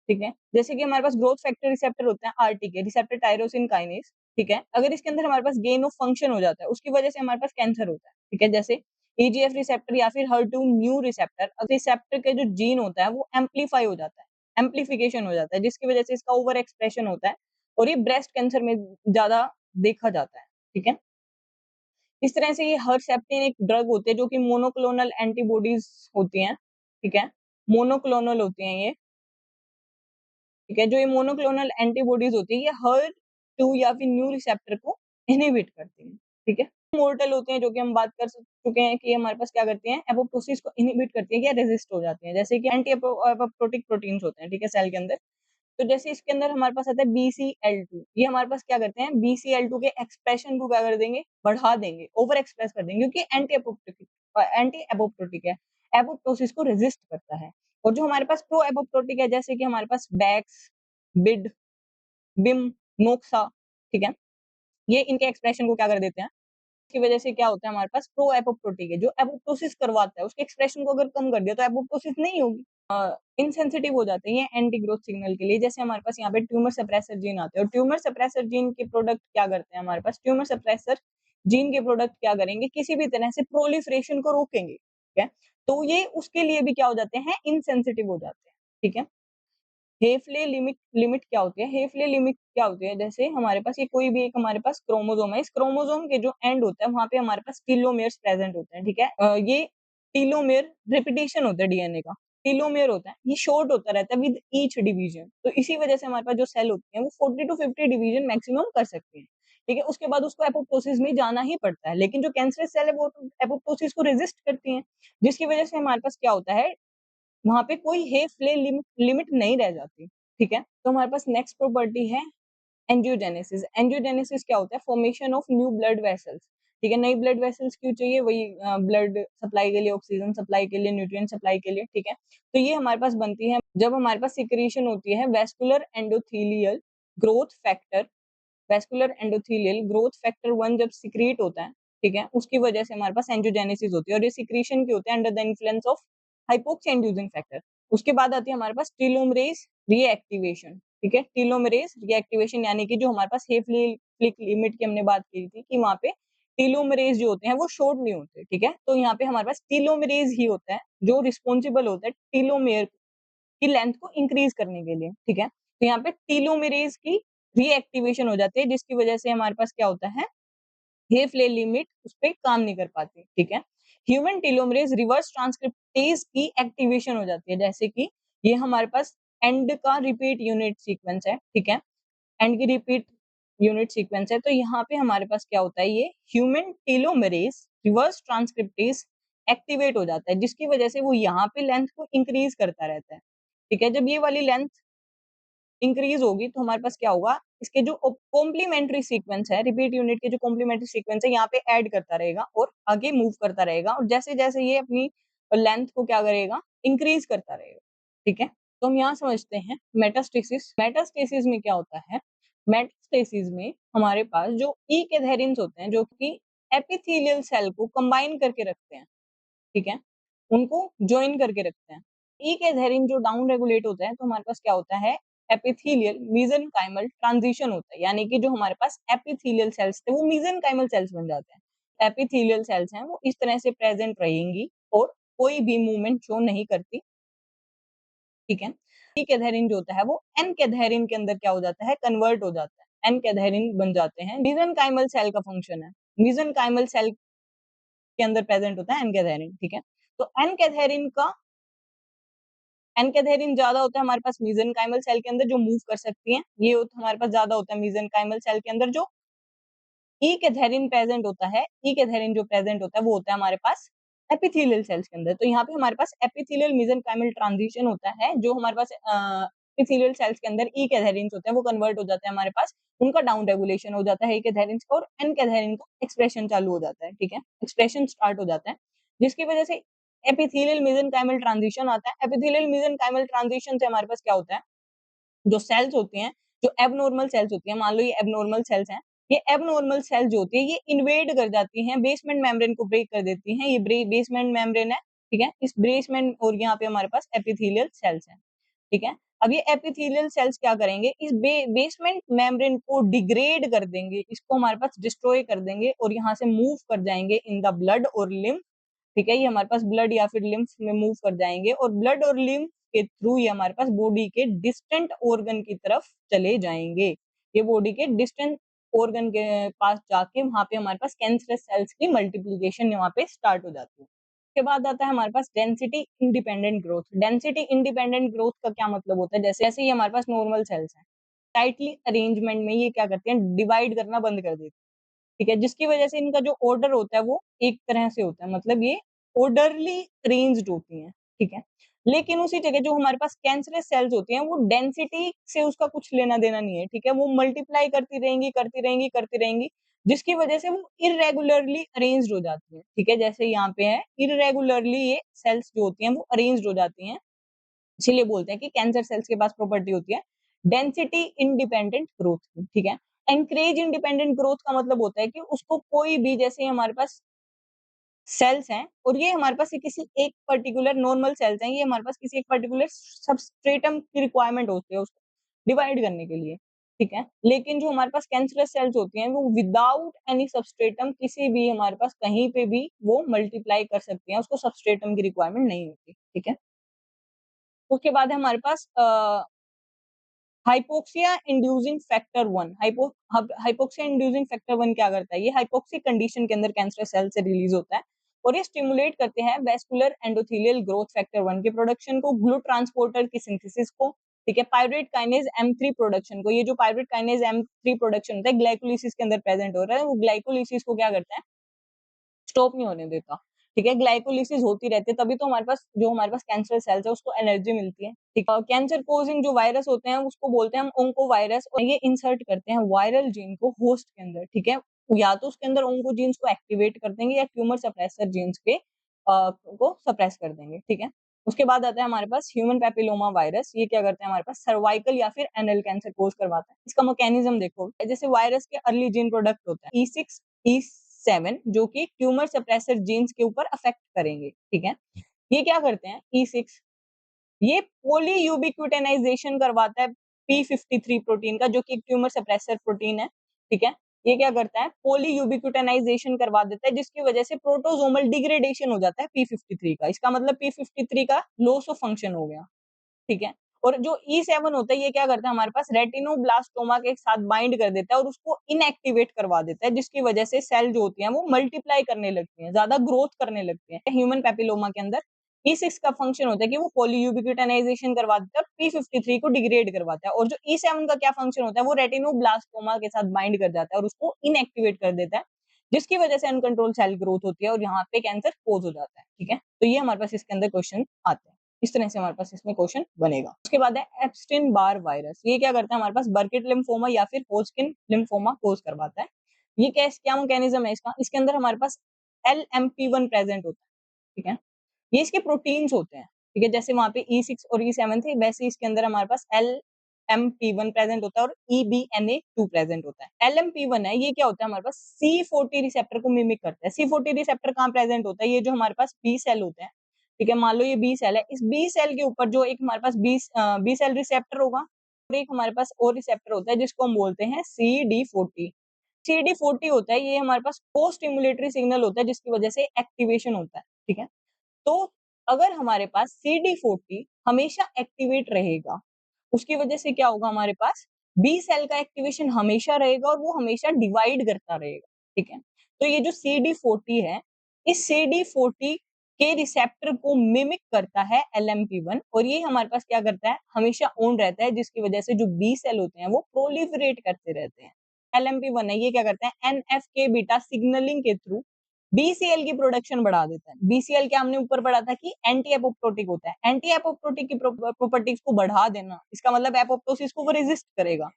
Speaker 1: ठीक है? जैसे कि हमारे पास ग्रोथ फैक्टर रिसेप्टर होते हैं आरटीके, रिसेप्टर टायरोसिन काइनेज, ठीक है? अगर इसके अंदर हमारे पास गेन ऑफ फंक्शन हो जाता है, उसकी वजह से हमारे पास कैंसर होता है, ठीक है? जैसे ईजीएफ रिसेप्टर या फिर HER2 न्यू रिसेप्टर, रिसेप्टर के जो जीन होता है वो एम्प्लीफाई हो जाता है। एम्प्लीफिकेशन हो जाता है, जिसकी वजह से इसका ओवर एक्सप्रेशन होता है और ये ब्रेस्ट कैंसर में ज़्यादा देखा जाता है, ठीक है? इस तरह से ये हर्सेप्टिन एक ड्रग होती है जो कि मोनोक्लोनल एंटीबॉडीज़ होती हैं, ठीक है? मोनोक्लोनल होती हैं ये, ठीक है? जो ये मोनोक्लोनल एंटीबॉडीज़ होती है, ये HER2 या फिर न्यू रिसेप्टर को इन्हिबिट करती हैं, ठीक है? मोर्टल होते हैं जो कि हम बात कर चुके हैं कि ये हमारे पास क्या करती हैं, एपोप्टोसिस को इन्हिबिट करती हैं या रेज़िस्ट हो जाती हैं, जैसे कि एपोप्टोटिक प्रोटीन्स होते हैं, ठीक है? सेल के अंदर। तो जैसे इसके अंदर हमारे पास आता है BCL2, ये हमारे पास क्या करते हैं, BCL2 के एक्सप्रेशन को क्या कर देंगे, बढ़ा देंगे, ओवर एक्सप्रेस कर देंगे, क्योंकि एंटी एपोप्टोटिक है, एपोप्टोसिस को रेजिस्ट करता है। और जो हमारे पास प्रो एपोप्टोटिक है, जैसे कि हमारे पास बैक्स, बिड, बिम, मोक्सा, ठीक है, ये इनके एक्सप्रेशन को क्या कर देते हैं, की वजह से क्या होता है, हमारे पास प्रो एपोप्टोटिक है जो एपोप्टोसिस करवाता है, उसके एक्सप्रेशन को अगर कम कर दिया तो एपोप्टोसिस नहीं होगी। इनसेंसिटिव हो जाते हैं ये एंटी ग्रोथ सिग्नल के लिए, जैसे हमारे पास यहाँ पे ट्यूमर सप्रेसर जीन आते हैं और ट्यूमर सप्रेसर जीन के प्रोडक्ट क्या करते हैं, हमारे पास ट्यूमर सप्रेसर जीन के प्रोडक्ट क्या करेंगे, किसी भी तरह से प्रोलिफरेशन को रोकेंगे, ठीक है? तो ये उसके लिए भी क्या हो जाते हैं, इनसेंसिटिव हो जाते हैं, ठीक है? हेफले लिमिट लिमिट क्या होती है? हेफले लिमिट क्या होती है? जैसे हमारे पास ये कोई भी एक हमारे पास क्रोमोसोम है, इस क्रोमोसोम के जो एंड होता है, वहाँ पे हमारे पास टेलोमेयर्स प्रेजेंट होते हैं, ठीक है? ये टेलोमेयर रिपिटिशन होता है डीएनए का, टेलोमेयर होता है, ये शॉर्ट होता रहता है विद ईच डिवीजन। तो इसी वजह से हमारे पास जो सेल होती है, वो 40 टू 50 डिवीजन मैक्सिमम कर सकती है, ठीक है? उसके बाद उसको एपोप्टोसिस में जाना ही पड़ता है, लेकिन जो कैंसरस सेल है, वो एपोप्टोसिस को रेजिस्ट करती हैं, जिसकी वजह से हमारे पास क्या होता है, वहाँ पे कोई हेफले लिमिट नहीं रह जाती, ठीक है? तो हमारे पास नेक्स्ट प्रॉपर्टी है एंजियोजेनेसिस। एंजियोजेनेसिस क्या होता है? Formation of new blood vessels, ठीक है? नई ब्लड वेसल्स क्यों चाहिए? वही ब्लड सप्लाई के लिए, ऑक्सीजन सप्लाई के लिए, न्यूट्रिएंट सप्लाई के लिए, ठीक है? तो ये हमारे पास बनती है जब हमारे पास सिक्रीशन होती है vascular endothelial growth factor, vascular endothelial growth factor 1 जब सिक्रीट होता है, ठीक है? उसकी वजह से हमारे पास एंजियोजेनेसिस होती है और ये सिक्रीशन की होते हैं under the influence of hypoxia inducing factor. उसके बाद आती है हमारे पास टेलोमेरेज रीएक्टिवेशन, ठीक है? टेलोमेरेज रीएक्टिवेशन यानी कि जो हमारे पास हेफलिक लिमिट की हमने बात की थी कि वहाँ पे टेलोमेरेज जो होते हैं वो शॉर्ट नहीं होते, ठीक है? तो यहाँ पे हमारे पास टेलोमेरेज ही होता है जो रिस्पॉन्सिबल होता है टेलोमेयर की लेंथ को इंक्रीज करने के लिए, ठीक है? तो यहाँ पे टेलोमेरेज की रीएक्टिवेशन हो जाती है, जिसकी वजह से हमारे पास क्या होता है, हेफले लिमिट उस पे काम नहीं कर पाती, ठीक है? ह्यूमन टेलोमेरेज रिवर्स ट्रांसक्रिप्टेज की एक्टिवेशन हो जाती है, जैसे कि ये हमारे पास एंड का रिपीट यूनिट सीक्वेंस है, ठीक है? एंड की रिपीट यूनिट सीक्वेंस है, तो यहाँ पे हमारे पास क्या होता है, ये human telomeres reverse transcriptase activate हो जाता है, जिसकी वजह से वो यहाँ पे लेंथ को इंक्रीज करता रहता है, ठीक है? जब ये वाली लेंथ इंक्रीज होगी तो हमारे पास क्या होगा, इसके जो कॉम्प्लीमेंट्री सीक्वेंस है, रिपीट यूनिट के जो कॉम्प्लीमेंट्री सीक्वेंस है, यहाँ पे ऐड करता रहेगा और आगे मूव करता रहेगा और जैसे-जैसे ये अपनी लेंथ को क्या करेगा, इंक्रीज करता रहेगा, ठीक है? तो हम यहाँ समझते हैं मेटास्टेसिस। मेटास्टेसिस में क्या होता है, मेटास्टेसिस में हमारे पास जो ईक एडहेरेंस होते हैं, जो कि एपिथेलियल सेल को कंबाइन करके रखते हैं, ठीक है? उनको जॉइन करके रखते हैं। एक एडहेरिंग जो डाउन रेगुलेट होता है, तो हमारे पास क्या होता है, एपिथेलियल मेसेनकाइमल ट्रांजिशन होता है, यानी कि जो हमारे पास एपिथेलियल सेल्स थे वो मेसेनकाइमल सेल्स बन जाते हैं। एपिथेलियल सेल्स हैं वो इस तरह से प्रेजेंट रहेंगी और कोई भी मूवमेंट शो नहीं करती, ठीक है? टी कैथेरिन जो होता है वो एन कैथेरिन के अंदर क्या हो जाता है, कन्वर्ट हो जाता है, एन कैथेरिन बन जाते हैं। मेसेनकाइमल सेल का फंक्शन है, मेसेनकाइमल सेल के अंदर प्रेजेंट होता है एन कैथेरिन, ठीक है? तो एन कैथेरिन का एनकैथेरिन ज़्यादा होता है हमारे पास मेसेनकाइमल सेल के अंदर जो मूव कर सकती हैं, ये हमारे पास ज़्यादा होता है मेसेनकाइमल सेल के अंदर जो ई-कैथेरिन प्रेजेंट होता है, ई-कैथेरिन जो प्रेजेंट होता है वो होता है हमारे पास एपिथेलियल सेल्स के अंदर। तो यहाँ पे हमारे पास एपिथेलियल मेसेनकाइमल ट्रांजिशन होता है, जो हमारे पास एपिथेलियल सेल्स के अंदर ई-कैथेरिन्स होते हैं वो कन्वर्ट हो जाते हैं हमारे पास, उनका डाउन रेगुलेशन हो जाता है ई-कैथेरिन्स का और एन-कैथेरिन का एक्सप्रेशन चालू हो जाता है, ठीक है? एक्सप्रेशन स्टार्ट हो जाता है, जिसकी वजह से एपिथेलियल मेसेनकाइमल ट्रांजिशन आता है। एपिथेलियल मेसेनकाइमल ट्रांजिशन से हमारे पास क्या होता है, जो सेल्स होती हैं, जो एबनॉर्मल सेल्स होती हैं, मान लो ये एबनॉर्मल सेल्स हैं, ये एबनॉर्मल सेल जो होती है ये इन्वेड कर जाती हैं, बेसमेंट मेम्ब्रेन को ब्रेक कर देती हैं, ये बेसमेंट मेम्ब्रेन है, ठीक है? इस बेसमेंट और यहाँ पे हमारे पास एपिथेलियल सेल्स हैं, ठीक है? अब ये एपिथेलियल सेल्स क्या करेंगे, इस बेसमेंट मेम्ब्रेन को डिग्रेड कर देंगे, इसको हमारे पास डिस्ट्रॉय कर देंगे और यहाँ से मूव कर जाएंगे इन द ब्लड और लिम्फ, ठीक है? ये हमारे पास ब्लड या फिर लिम्फ में मूव कर जाएंगे और ब्लड और लिम्फ के थ्रू ये हमारे पास बॉडी के डिस्टेंट ऑर्गन की तरफ चले जाएंगे। ये बॉडी के डिस्टेंट ऑर्गन के पास जाके वहां पे हमारे पास कैंसरस सेल्स की मल्टीप्लीकेशन वहां पे स्टार्ट हो जाती है। उसके बाद आता है हमारे पास density independent growth. Density independent growth का क्या मतलब होता है, जैसे जैसे ये हमारे पास नॉर्मल सेल्स हैं, टाइटली अरेंजमेंट में ये क्या करते हैं, डिवाइड करना बंद कर देते हैं, ठीक है, जिसकी वजह से इनका जो ऑर्डर होता है वो एक तरह से होता है, मतलब ये ऑर्डरली अरेंज्ड होती हैं, ठीक है। लेकिन उसी जगह जो हमारे पास कैंसरस सेल्स होती हैं वो डेंसिटी से उसका कुछ लेना देना नहीं है, ठीक है, वो मल्टीप्लाई करती रहेंगी करती रहेंगी करती रहेंगी, जिसकी वजह से वो इरेगुलरली अरेंज्ड हो जाती है, ठीक है, जैसे यहाँ पे है इरेगुलरली ये सेल्स जो होती हैं वो अरेंज्ड हो जाती हैं, इसीलिए बोलते हैं कि कैंसर सेल्स के पास प्रॉपर्टी होती है डेंसिटी इंडिपेंडेंट ग्रोथ की, ठीक है। एनकरेज इंडिपेंडेंट ग्रोथ का मतलब होता है कि उसको कोई भी, जैसे हमारे पास सेल्स हैं और ये हमारे पास ये किसी एक पर्टिकुलर नॉर्मल सेल्स हैं, ये हमारे पास किसी एक पर्टिकुलर सबस्ट्रेटम की रिक्वायरमेंट होती है उसको डिवाइड करने के लिए, ठीक है। लेकिन जो हमारे पास कैंसरस सेल्स होती हैं वो विदाउट एनी सबस्ट्रेटम किसी भी हमारे पास कहीं पे भी वो मल्टीप्लाई कर सकती हैं, उसको सबस्ट्रेटम की रिक्वायरमेंट नहीं होती, ठीक है। उसके बाद है हमारे पास hypoxia inducing factor 1। Hypoxia inducing factor 1 क्या करता है, ये हाइपोक्सिक कंडीशन के अंदर कैंसर सेल से रिलीज होता है और ये स्टिमुलेट करते हैं वेस्कुलर एंडोथेलियल ग्रोथ फैक्टर 1 के प्रोडक्शन को, ग्लू ट्रांसपोर्टर की सिंथेसिस को, ठीक है, पायरुवेट काइनेज M3 प्रोडक्शन को। ये जो पायरुवेट काइनेज M3 प्रोडक्शन होता है ग्लाइकोलिसिस के अंदर प्रेजेंट हो रहा है, वो ग्लाइकोलिसिस को क्या करता है, स्टॉप नहीं होने देता, ठीक है, ग्लाइकोलिसिस होती रहती है, तभी तो हमारे पास जो हमारे पास कैंसर सेल्स है उसको एनर्जी मिलती है, ठीक है। कैंसर कोजिंग जो वायरस होते हैं उसको बोलते हैं हम ओंको वायरस, और ये इंसर्ट करते हैं वायरल जीन को होस्ट के अंदर, ठीक है, या तो उसके अंदर ओंको जीन्स को एक्टिवेट कर देंगे या ट्यूमर सप्रेसर जीन्स के को सप्रेस कर देंगे, ठीक है। उसके बाद आता है हमारे पास ह्यूमन पैपिलोमा वायरस। ये क्या करता है, हमारे पास सर्वाइकल या फिर एनल कैंसर कोज करवाता है। इसका मैकेनिज्म देखो, जैसे वायरस के अर्ली जीन प्रोडक्ट होता है E6 E7 जो कि ट्यूमर सप्रेसर जीन्स के ऊपर अफेक्ट करेंगे, ठीक है। ये क्या करते हैं E6, ये पॉली यूबिक्विटिनाइजेशन करवाता है P53 प्रोटीन का, जो कि एक ट्यूमर सप्रेसर प्रोटीन है, ठीक है। ये क्या करता है, पॉली यूबिक्विटिनाइजेशन करवा देता है, जिसकी वजह से प्रोटोसोमल डिग्रेडेशन हो जाता है P53 का। इसका मतलब P53 का लॉस ऑफ फंक्शन हो गया, ठीक है। और जो E7 होता है ये क्या करता है, हमारे पास रेटिनोब्लास्टोमा के साथ बाइंड कर देता है और उसको इनएक्टिवेट करवा देता है, जिसकी वजह से सेल जो होती हैं वो मल्टीप्लाई करने लगती हैं, ज्यादा ग्रोथ करने लगती हैं। ह्यूमन पैपिलोमा के अंदर E6 का फंक्शन होता है कि वो पॉलीयूबिक्विटिनाइजेशन करवा देता है और P53 को डिग्रेड करवाता है, और जो E7 का क्या फंक्शन होता है, वो रेटिनोब्लास्टोमा के साथ बाइंड कर जाता है और उसको इनएक्टिवेट कर देता है, जिसकी वजह से अनकंट्रोल सेल ग्रोथ होती है और यहाँ पे कैंसर कोज हो जाता है, ठीक है। तो ये हमारे पास इसके अंदर क्वेश्चन आते हैं, इस तरह से हमारे पास इसमें क्वेश्चन बनेगा। उसके बाद है एप्स्टिन बार वायरस। ये क्या करता है, हमारे पास बर्किट लिम्फोमा या फिर होजकिन लिम्फोमा कोज करवाता है। ये क्या मैकेनिज्म है इसका, इसके अंदर हमारे पास LMP1 प्रेजेंट होता है, ठीक है। ये इसके प्रोटीन्स होते हैं, ठीक है, जैसे वहां पे E6 और E7 थे, वैसे इसके अंदर हमारे पास LMP1 प्रेजेंट होता है और EBNA2 प्रेजेंट होता है। LMP1 है, ये क्या होता है, हमारे पास C40 रिसेप्टर को मिमिक करता है। C40 रिसेप्टर कहाँ प्रेजेंट होता है, ये जो हमारे पास बी सेल होते हैं, ठीक है, मान लो ये बी सेल है, इस बी सेल के ऊपर जो एक हमारे पास बी सेल रिसेप्टर होगा और एक हमारे पास और रिसेप्टर होता है जिसको हम बोलते हैं CD40। CD40 होता है, ये हमारे पास को स्टिमुलेटरी सिग्नल होता है जिसकी वजह से एक्टिवेशन होता है, ठीक है। तो अगर हमारे पास CD40 हमेशा एक्टिवेट रहेगा, उसकी वजह से क्या होगा, हमारे पास बी सेल का एक्टिवेशन हमेशा रहेगा और वो हमेशा डिवाइड करता रहेगा, ठीक है। तो ये जो CD40 है, इस CD40 के रिसेप्टर को मिमिक करता है LMP1 और ये हमारे पास क्या करता है, हमेशा ऑन रहता है, जिसकी वजह से जो बी सेल होते हैं वो प्रोलिफरेट करते रहते हैं। LMP1 है, ये क्या करता है, NFK बीटा सिग्नलिंग के थ्रू बीसीएल की प्रोडक्शन बढ़ा देता है। बीसीएल क्या हमने ऊपर पढ़ा था कि एंटी एपोप्टोटिक होता है। एंटी एपोप्टोटिक की प्रॉपर्टीज को बढ़ा देना, इसका मतलब एपोप्टोसिस को वो रेजिस्ट करेगा,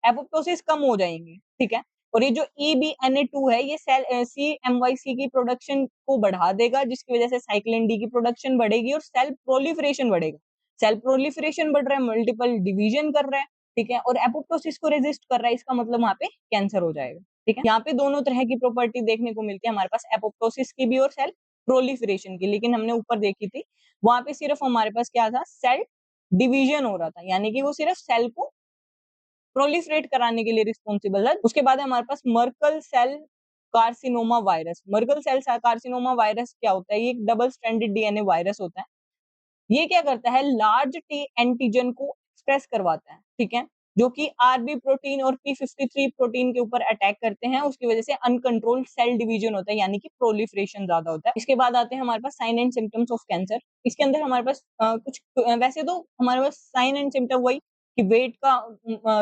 Speaker 1: एपोप्टोसिस कम हो जाएंगे, ठीक है। और ये जो EBNA2 है, ये सेल CMYC की प्रोडक्शन को बढ़ा देगा, जिसकी वजह से साइक्लिन डी की प्रोडक्शन बढ़ेगी और सेल प्रोलिफरेशन बढ़ेगा। सेल प्रोलिफरेशन बढ़ रहा है, मल्टीपल डिवीजन कर रहा है, ठीक है, और एपोप्टोसिस को रेजिस्ट कर रहा है, इसका मतलब वहां पे कैंसर हो जाएगा, ठीक है। यहाँ पे दोनों तरह की प्रॉपर्टी देखने को मिलती है हमारे पास, एपोप्टोसिस की भी और सेल प्रोलिफरेशन की, लेकिन हमने ऊपर देखी थी वहां पे सिर्फ हमारे पास क्या था, सेल डिवीजन हो रहा था, यानी कि वो सिर्फ सेल को प्रोलिफरेट कराने के लिए रिस्पॉन्सिबल है। उसके बाद है हमारे पास Merkel cell carcinoma virus. Merkel cell carcinoma virus क्या होता है, ये एक डबल स्ट्रैंडेड DNA वायरस होता है, ये क्या करता है, लार्ज टी एंटीजन को एक्सप्रेस करवाता है, ठीक है, जो कि आरबी प्रोटीन और p53 प्रोटीन के ऊपर अटैक करते हैं, उसकी वजह से अनकंट्रोल्ड सेल डिवीजन होता है, यानी कि प्रोलिफरेशन ज्यादा होता है। इसके बाद आते हैं हमारे पास sign and symptoms of cancer. इसके अंदर हमारे पास वैसे तो हमारे पास साइन एंड सिम्टम वही कि वेट का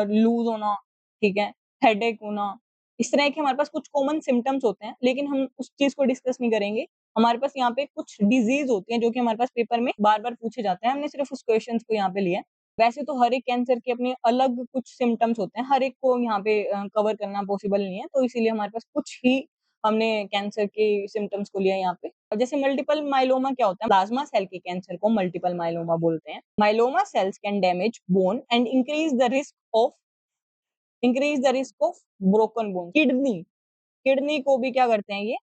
Speaker 1: लूज होना, ठीक है, हेडेक होना, इस तरह के हमारे पास कुछ कॉमन सिम्टम्स होते हैं, लेकिन हम उस चीज को डिस्कस नहीं करेंगे। हमारे पास यहाँ पे कुछ डिजीज होती हैं जो कि हमारे पास पेपर में बार-बार पूछे जाते हैं, हमने सिर्फ उस क्वेश्चंस को यहाँ पे लिया है। वैसे तो हर एक कैंसर के अपने अलग कुछ सिम्टम्स होते हैं, हर एक को यहाँ पे कवर करना पॉसिबल नहीं है, तो इसीलिए हमारे पास कुछ ही हमने कैंसर के सिम्टम्स को लिया है यहाँ पे। जैसे मल्टीपल माइलोमा क्या होता है? प्लाज्मा सेल के कैंसर को मल्टीपल माइलोमा बोलते हैं। Myeloma cells can damage bone and increase the risk of broken bone. Kidney को भी क्या करते हैं ये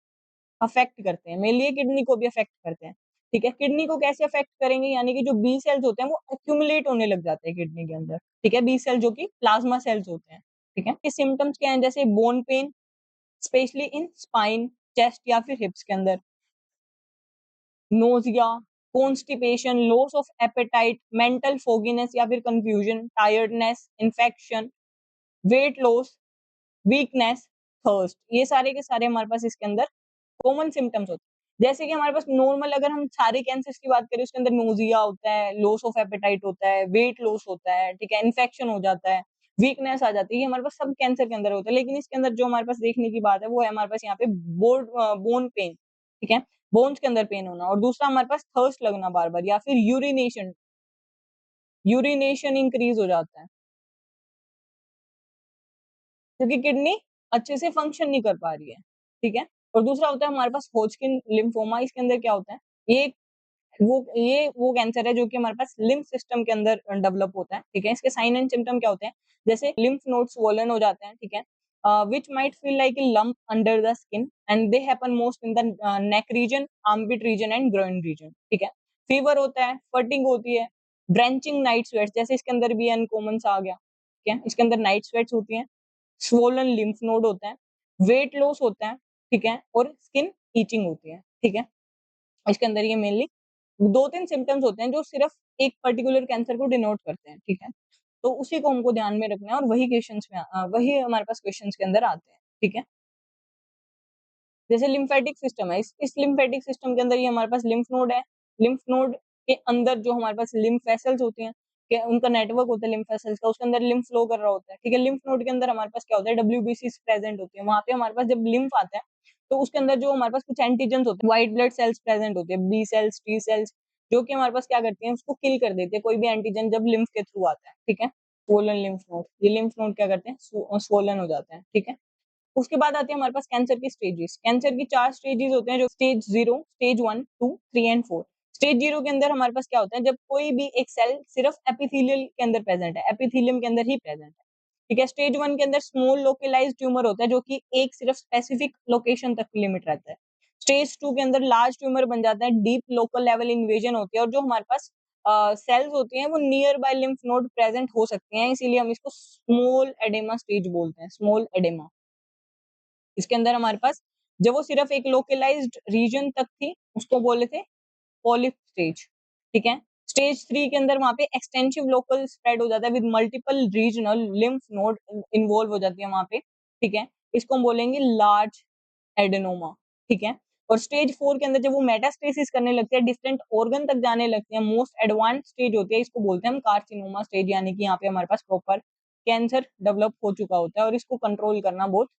Speaker 1: अफेक्ट करते हैं, मेनली किडनी को भी अफेक्ट करते हैं, ठीक है। किडनी को कैसे अफेक्ट करेंगे, यानी कि जो बी सेल्स होते हैं वो एक्यूमुलेट होने लग जाते हैं किडनी के अंदर, ठीक है, बी सेल जो कि प्लाज्मा सेल्स होते हैं, ठीक है। ये सिम्टम्स क्या हैं, जैसे bone pain specially in spine, chest या फिर हिप्स के अंदर, nausea, constipation, loss of appetite, mental fogginess या फिर confusion, tiredness, infection, weight loss, weakness, thirst, ये सारे के सारे हमारे पास इसके अंदर कॉमन सिम्टम्स होते हैं। जैसे कि हमारे पास नॉर्मल अगर हम सारे कैंसर्स की बात करें, उसके अंदर नोजिया होता है, लॉस ऑफ एपेटाइट होता है, वेट लॉस होता है, ठीक है, इन्फेक्शन हो जाता है, वीकनेस आ जाती है, ये हमारे पास सब कैंसर के अंदर होता है। लेकिन इसके अंदर जो हमारे पास देखने की बात है वो है हमारे पास यहाँ पे बोन पेन, ठीक है, बोन्स के अंदर पेन होना, और दूसरा हमारे पास थर्स्ट लगना बार बार, या फिर यूरिनेशन इंक्रीज हो जाता है, क्योंकि किडनी अच्छे से फंक्शन नहीं कर पा रही है, ठीक है। और दूसरा होता है हमारे पास होजकिन लिम्फोमा। इसके अंदर क्या होता है, ये ये वो कैंसर है जो कि हमारे पास लिम्फ सिस्टम के अंदर डेवलप होता है, ठीक है। इसके साइन एंड सिम्टम क्या होते हैं, जैसे लिम्फ नोड्स स्वोलन हो जाते हैं, ठीक है, which might feel like a lump under the skin and they happen most in the neck region, armpit region and groin region, ठीक है। फीवर होता है, फटिग होती है, ड्रेंचिंग नाइट स्वेट्स, जैसे इसके अंदर भी अनकॉमन सा आ गया, ठीक है, इसके अंदर नाइट स्वेट्स होती हैं, स्वोलन लिम्फ नोड होता है, वेट लॉस होता है, ठीक है, और स्किन ईचिंग होती है, ठीक है। इसके अंदर ये मेनली 2-3 सिम्पटम्स होते हैं जो सिर्फ एक पर्टिकुलर कैंसर को डिनोट करते हैं, ठीक है। तो उसी को हमको ध्यान में रखना है, और वही हमारे पास क्वेश्चंस के अंदर आते हैं, ठीक है। जैसे लिम्फेटिक सिस्टम है, इस लिम्फेटिक सिस्टम के अंदर ये हमारे पास लिम्फ नोड है। लिम्फ नोड के अंदर जो हमारे पास लिम्फ वेसल्स होती हैं, कि उनका नेटवर्क होता है लिम्फ वेसल्स का, उसके अंदर लिम्फ फ्लो कर रहा होता है, ठीक है। लिम्फ नोड के अंदर हमारे पास क्या होता है, डब्ल्यूबीसीज प्रेजेंट होती है, वहाँ पे हमारे पास जब लिम्फ आता है तो उसके अंदर जो हमारे पास कुछ एंटीजेंस होते हैं, व्हाइट ब्लड सेल्स प्रेजेंट होते हैं, बी सेल्स, टी सेल्स, जो कि हमारे पास क्या करती हैं, उसको किल कर देते हैं, कोई भी एंटीजन जब लिम्फ के थ्रू आता है, ठीक है। स्वोलन लिम्फ नोड, ये लिम्फ नोड क्या करते हैं, स्वोलन हो जाते हैं, ठीक है। उसके बाद आती है हमारे पास कैंसर की स्टेजेस। कैंसर की 4 स्टेजेस होते हैं, जो स्टेज 0, स्टेज 1, 2, 3 एंड 4। स्टेज 0 के अंदर हमारे पास क्या होता है, जब कोई भी एक सेल सिर्फ एपिथेलियल के अंदर प्रेजेंट है, एपिथेलियम के अंदर ही प्रेजेंट है, ठीक है। स्टेज 1 के अंदर स्मॉल लोकलाइज्ड ट्यूमर होता है, जो कि एक सिर्फ स्पेसिफिक लोकेशन तक लिमिट रहता है। स्टेज 2 के अंदर लार्ज ट्यूमर बन जाता है, डीप लोकल लेवल इन्वेजन होती है, और जो हमारे पास सेल्स होती हैं वो near by lymph node present हो सकती हैं, इसीलिए हम इसको स्मॉल एडेमा स्टेज बोलते हैं, स्मॉल एडेमा। इसके अंदर हमारे पास जब वो सिर्फ एक लोकलाइज्ड रीजन तक थी, उसको बोले थे पॉलिप स्टेज, ठीक है। स्टेज 3 के अंदर वहाँ पे एक्सटेंसिव लोकल स्प्रेड हो जाता है with multiple regional lymph node involve हो जाती है वहाँ पे, ठीक है। इसको हम बोलेंगे लार्ज एडेनोमा, ठीक है। और स्टेज 4 के अंदर जब वो मेटास्टेसिस करने लगते हैं, डिफरेंट ऑर्गन तक जाने लगते हैं, मोस्ट एडवांस स्टेज होती है, इसको बोलते हैं हम कार्सिनोमा स्टेज, यानी कि यहाँ पे हमारे पास प्रॉपर कैंसर डेवलप हो चुका होता है, और इसको कंट्रोल करना बहुत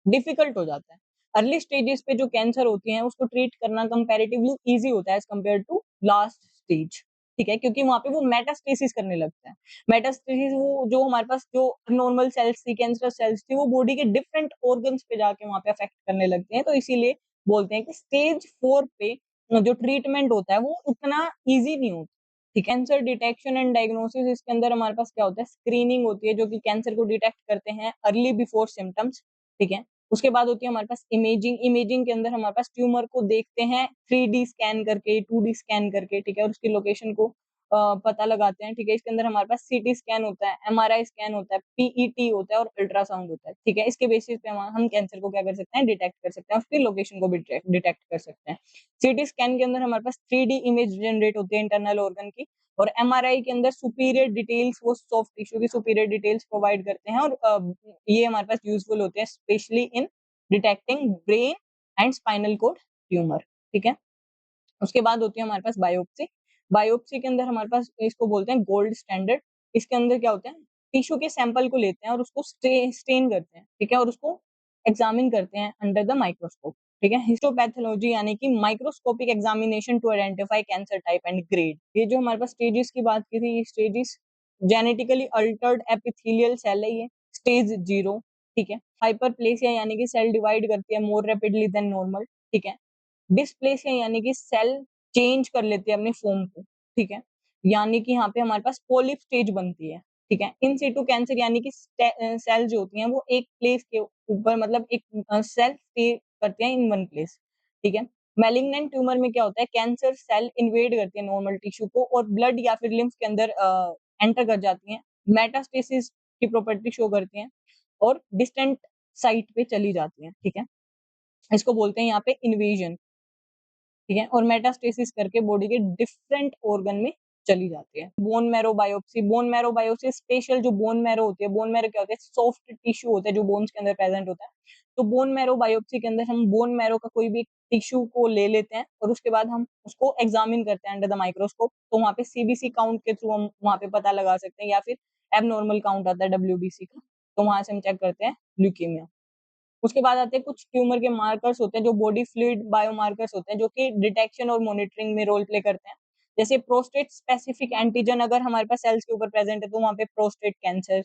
Speaker 1: डिफिकल्ट हो जाता है। अर्ली स्टेजेस पे जो कैंसर होती हैं उसको ट्रीट करना कंपैरेटिवली ईज़ी होता है as compare to last stage, ठीक है? क्योंकि वहाँ पे वो मेटास्टेसिस करने लगता है। मेटास्टेसिस वो जो हमारे पास जो नॉर्मल सेल्स थी, कैंसरस सेल्स थी, वो बॉडी के डिफरेंट ऑर्गन्स पे जाके वहाँ पे अफेक्ट करने लगते हैं। तो इसीलिए बोलते हैं कि स्टेज 4 पे जो ट्रीटमेंट होता है वो उतना ईज़ी नहीं होता। ठीक है? कैंसर डिटेक्शन एंड डायग्नोसिस, इसके अंदर हमारे पास क्या होता है, स्क्रीनिंग होती है जो कि कैंसर को डिटेक्ट करते हैं अर्ली बिफोर सिम्पटम्स, ठीक है? उसके बाद होती है हमारे पास इमेजिंग। इमेजिंग के अंदर हमारे पास ट्यूमर को देखते हैं 3D स्कैन करके, 2D स्कैन करके, ठीक है? और उसकी लोकेशन को पता लगाते हैं, ठीक है। इसके अंदर हमारे पास सीटी स्कैन होता है, एमआरआई स्कैन होता है, पीईटी होता है और अल्ट्रासाउंड होता है, ठीक है। इसके बेसिस पे हम कैंसर को क्या कर सकते हैं, डिटेक्ट कर सकते हैं, उसकी लोकेशन को भी डिटेक्ट कर सकते हैं। सीटी स्कैन के अंदर हमारे पास 3D इमेज जनरेट होती है इंटरनल ऑर्गन की, और एमआरआई के अंदर सुपीरियर डिटेल्स, वो सॉफ्ट टिश्यू की सुपीरियर डिटेल्स प्रोवाइड करते हैं, और ये हमारे पास यूजफुल होते हैं specially in detecting brain and spinal cord tumour, ठीक है। उसके बाद होती है हमारे पास बायोप्सी। बायोप्सी के अंदर हमारे पास इसको बोलते हैं गोल्ड स्टैंडर्ड। इसके अंदर क्या होता है, टिश्यू के सैंपल को लेते हैं और उसको स्टेन करते हैं, ठीक है, और उसको एग्जामिन करते हैं अंडर द माइक्रोस्कोप, ठीक है। हिस्टोपैथोलॉजी यानी कि microscopic examination to identify cancer type and grade. ये जो हमारे पास स्टेजेस की बात की थी, ये stages genetically altered epithelial cell है, ये स्टेज 0, ठीक है। हाइपरप्लेसिया यानी कि सेल डिवाइड करती है मोर रैपिडली देन नॉर्मल, ठीक है। डिस्प्लेसिया यानी कि सेल चेंज कर लेते हैं अपने फॉर्म को, ठीक है, यानी कि यहाँ पे हमारे पास पॉलिप स्टेज बनती है, ठीक है। इन सिटू कैंसर यानी कि सेल जो होती हैं वो एक प्लेस के ऊपर, मतलब एक सेल स्टे करते हैं इन वन प्लेस, ठीक है। मैलिग्नेंट ट्यूमर में क्या होता है, कैंसर सेल इन्वेड करती है नॉर्मल टिश्यू को और ब्लड या फिर लिम्फ के अंदर एंटर कर जाती हैं, मेटास्टेसिस की प्रॉपर्टी शो करती हैं और डिस्टेंट साइट पे चली जाती हैं, ठीक है। इसको बोलते हैं यहाँ पे इन्वेजन, ठीक है, और मेटास्टेसिस करके बॉडी के डिफरेंट ऑर्गन में चली जाती है। Bone marrow biopsy, bone marrow biopsy special जो बोन मैरो होती है, बोन मैरो क्या होता है, सॉफ्ट टिश्यू होता है जो बोन्स के अंदर प्रेजेंट होता है। तो बोन मैरो बायोप्सी के अंदर हम बोन मैरो का कोई भी टिश्यू को ले लेते हैं और उसके बाद हम उसको एग्जामिन करते हैं अंडर द माइक्रोस्कोप। तो वहाँ पे सीबीसी काउंट के थ्रू हम वहाँ पे पता लगा सकते हैं, या फिर एबनॉर्मल काउंट आता है डब्ल्यूबीसी का, तो वहां से हम चेक करते हैं ल्यूकीमिया। उसके बाद आते हैं कुछ ट्यूमर के मार्कर्स होते हैं जो बॉडी फ्लूइड बायोमार्कर्स होते हैं जो कि डिटेक्शन और मॉनिटरिंग में रोल प्ले करते हैं। जैसे प्रोस्टेट स्पेसिफिक एंटीजन अगर हमारे पास सेल्स के ऊपर प्रेजेंट है तो वहाँ पे प्रोस्टेट कैंसर,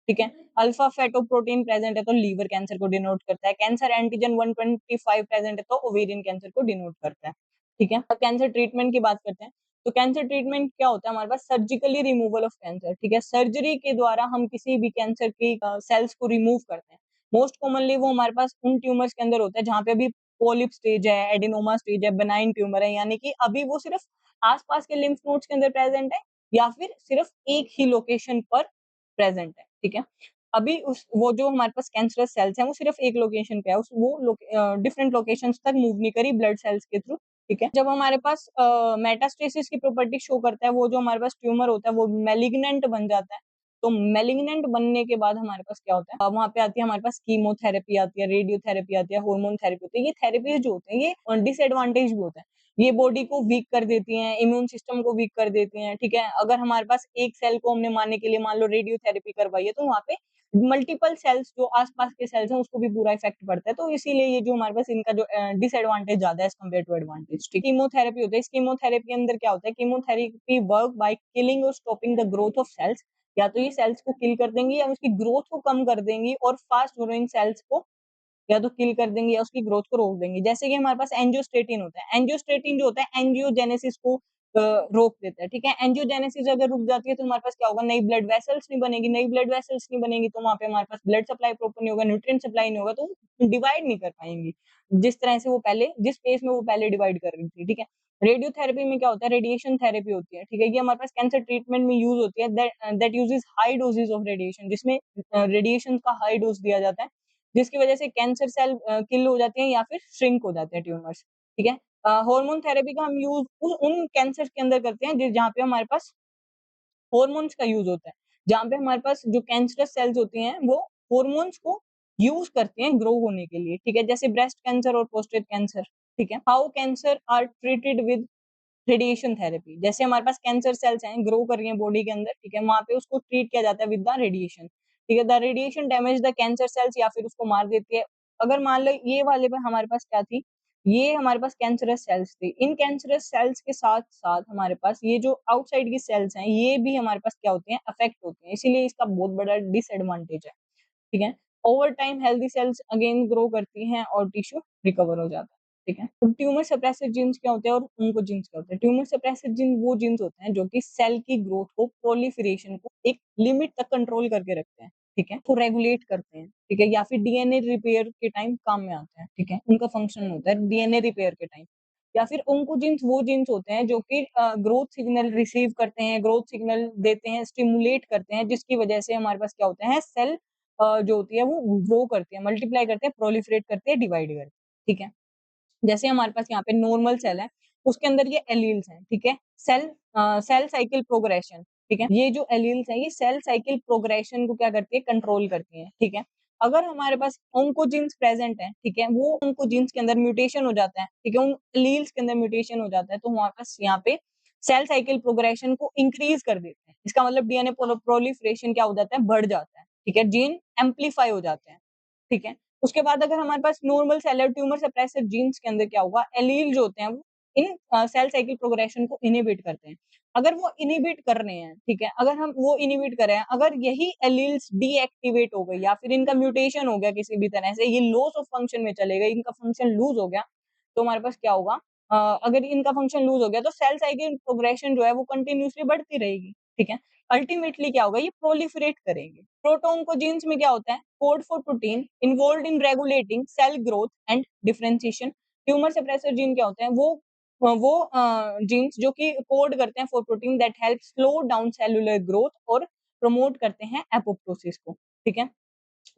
Speaker 1: ठीक है। अल्फा फेटोप्रोटीन प्रेजेंट है तो लीवर कैंसर को डिनोट करता है। कैंसर एंटीजन 125 प्रेजेंट है तो ओवेरियन कैंसर को डिनोट करता है, ठीक है। अब कैंसर ट्रीटमेंट की बात करते हैं। तो कैंसर ट्रीटमेंट क्या होता है हमारे पास, सर्जिकली रिमूवल ऑफ कैंसर, ठीक है। सर्जरी के द्वारा हम किसी भी कैंसर की सेल्स को रिमूव करते हैं। मोस्ट कॉमनली वो हमारे पास उन ट्यूमर्स के अंदर होता है जहाँ पे अभी पोलिप स्टेज है, एडिनोमा स्टेज है, बेनाइन ट्यूमर है, यानी कि अभी वो सिर्फ आसपास के लिम्फ नोड्स के अंदर प्रेजेंट है या फिर सिर्फ एक ही लोकेशन पर प्रेजेंट है, ठीक है। अभी उस वो जो हमारे पास कैंसरस सेल्स हैं वो सिर्फ एक लोकेशन पे है, उस वो डिफरेंट लोकेशंस तक मूव नहीं करी ब्लड सेल्स के थ्रू, ठीक है। जब हमारे पास मेटास्टेसिस की प्रॉपर्टी शो करता है, वो जो हमारे पास ट्यूमर होता है वो मैलिग्नेंट बन जाता है। तो मैलिग्नेंट बनने के बाद हमारे पास क्या होता है, वहां पे आती है हमारे पास कीमोथेरेपी आती है, रेडियोथेरेपी आती है, हार्मोन थेरेपी होती है। ये थेरेपीज जो होते हैं ये डिसएडवांटेज भी होते हैं, ये बॉडी को वीक कर देती हैं, इम्यून सिस्टम को वीक कर देती हैं, ठीक है। अगर हमारे पास एक सेल को हमने मारने के लिए मान लो रेडियोथेरेपी करवाई है तो वहाँ पे मल्टीपल सेल्स जो आसपास के सेल्स हैं उसको भी पूरा इफेक्ट पड़ता है। तो इसीलिए ये जो हमारे पास इनका जो डिसएडवांटेज ज्यादा है एज कम्पेयर टू एडवांटेज, ठीक। कीमोथेरेपी होता है, इस कीमोथेरेपी के अंदर क्या होता है, कीमोथेरेपी वर्क बाय किलिंग और stopping the growth of cells. या तो ये सेल्स को किल कर देंगी या उसकी ग्रोथ को कम कर देंगी और फास्ट ग्रोइंग सेल्स को या तो किल कर देंगी या उसकी ग्रोथ को रोक देंगी। जैसे कि हमारे पास एंजियोस्टेटिन होता है, एंजियोस्टेटिन जो होता है एंजियोजेनेसिस को रोक देता है, ठीक है। एंजियोजेनेसिस अगर रुक जाती है तो हमारे पास क्या होगा, नई ब्लड वेसल्स नहीं बनेगी, नई ब्लड वेसल्स नहीं बनेगी तो वहां पे हमारे पास ब्लड सप्लाई प्रॉपर नहीं होगा, न्यूट्रिएंट सप्लाई नहीं होगा, तो डिवाइड नहीं कर पाएंगी जिस तरह से वो पहले, जिस पेस में वो पहले डिवाइड कर रही थी, ठीक है। रेडियोथेरेपी में क्या होता है, रेडिएशन थेरेपी होती है, ठीक है। ये हमारे पास कैंसर ट्रीटमेंट में यूज होती है, that uses high doses of radiation, जिसमें रेडिएशन का हाई डोज दिया जाता है, जिसकी वजह से कैंसर सेल किल हो जाते हैं या फिर श्रिंक हो जाते हैं ट्यूमर्स, ठीक है। हार्मोन थेरेपी का हम यूज उन कैंसर के अंदर करते हैं जहाँ पे हमारे पास हार्मोन्स का यूज होता है, जहाँ पे हमारे पास जो कैंसरस सेल्स होती हैं वो हार्मोन्स को यूज करते हैं ग्रो होने के लिए, ठीक है। जैसे ब्रेस्ट कैंसर और प्रोस्टेट कैंसर, ठीक है। How cancer are treated with radiation therapy, जैसे हमारे पास कैंसर सेल्स हैं ग्रो कर रही हैं बॉडी के अंदर, ठीक है, वहां पे उसको ट्रीट किया जाता है विद द रेडिएशन, ठीक है। The radiation damage the cancer cells या फिर उसको मार देती है। अगर मान लो ये वाले पे हमारे पास क्या थी, ये हमारे पास कैंसरस सेल्स थी, इन कैंसरस सेल्स के साथ साथ हमारे पास ये जो आउटसाइड की सेल्स हैं ये भी हमारे पास क्या होती हैं, अफेक्ट होती हैं, इसीलिए इसका बहुत बड़ा डिसएडवांटेज है, ठीक है। Over time healthy cells again grow करती हैं और टिश्यू रिकवर हो जाता है, ठीक है। तो ट्यूमर सप्रेसिव जीन्स क्या होते हैं और उनको जीन्स क्या होते हैं, ट्यूमर सप्रेसिव जीन वो जीन्स होते हैं जो कि सेल की ग्रोथ को, प्रोलिफरेशन को एक लिमिट तक कंट्रोल करके रखते हैं, ठीक है, को रेगुलेट करते हैं, ठीक है, या फिर डीएनए रिपेयर के टाइम काम में आते हैं, ठीक है, उनका फंक्शन होता है डीएनए रिपेयर के टाइम, या फिर ओंकोजीन्स वो जीन्स होते हैं जो कि ग्रोथ सिग्नल रिसीव करते हैं, ग्रोथ सिग्नल देते हैं, स्टिमुलेट करते हैं, जिसकी वजह से हमारे पास क्या होते हैं, सेल जो होती है वो ग्रो करती है, मल्टीप्लाई करते हैं, प्रोलिफरेट करते हैं, डिवाइड करते हैं, ठीक है। जैसे हमारे पास यहाँ पे नॉर्मल सेल है, उसके अंदर ये एलील्स हैं, ठीक है। सेल साइकिल प्रोग्रेशन, ठीक है। ये जो एलील्स हैं, ये सेल साइकिल प्रोग्रेशन को क्या करती है, कंट्रोल करती है, ठीक है। अगर हमारे पास ओंकोजीन्स प्रेजेंट है, ठीक है, वो ओंकोजीन्स के अंदर म्यूटेशन हो जाता है, ठीक है, उन एलील्स के अंदर म्यूटेशन हो जाता है, तो हमारे पास यहाँ पे सेल साइकिल प्रोग्रेशन को इंक्रीज कर देते हैं। इसका मतलब डीएनए प्रोलिफरेशन क्या हो जाता है, बढ़ जाता है, ठीक है, जीन एम्पलीफाई हो जाते हैं, ठीक है। उसके बाद अगर हमारे पास नॉर्मल सेल है, ट्यूमर सप्रेसर जीन्स के अंदर क्या होगा, एलील जो होते हैं वो इन सेल साइकिल प्रोग्रेशन को इनहिबिट करते हैं। अगर वो इनहिबिट कर रहे हैं, ठीक है, अगर हम वो इनहिबिट कर रहे हैं, अगर यही एलील्स डीएक्टिवेट हो गई या फिर इनका म्यूटेशन हो गया किसी भी तरह से, ये लॉस ऑफ फंक्शन में चले गए, इनका फंक्शन लूज हो गया, तो हमारे पास क्या होगा, अगर इनका फंक्शन लूज हो गया तो सेल साइकिल प्रोग्रेशन जो है वो कंटिन्यूअसली बढ़ती रहेगी, ठीक है। अल्टीमेटली क्या होगा, ये प्रोलिफरेट करेंगे। प्रोटोन्कोजीन्स में क्या होता है, code for protein involved in regulating cell growth and differentiation. Tumour suppressor gene क्या होते हैं, वो जीन्स जो कि कोड करते हैं for protein that help slow down cellular growth और प्रमोट करते हैं एपोप्टोसिस को, ठीक है।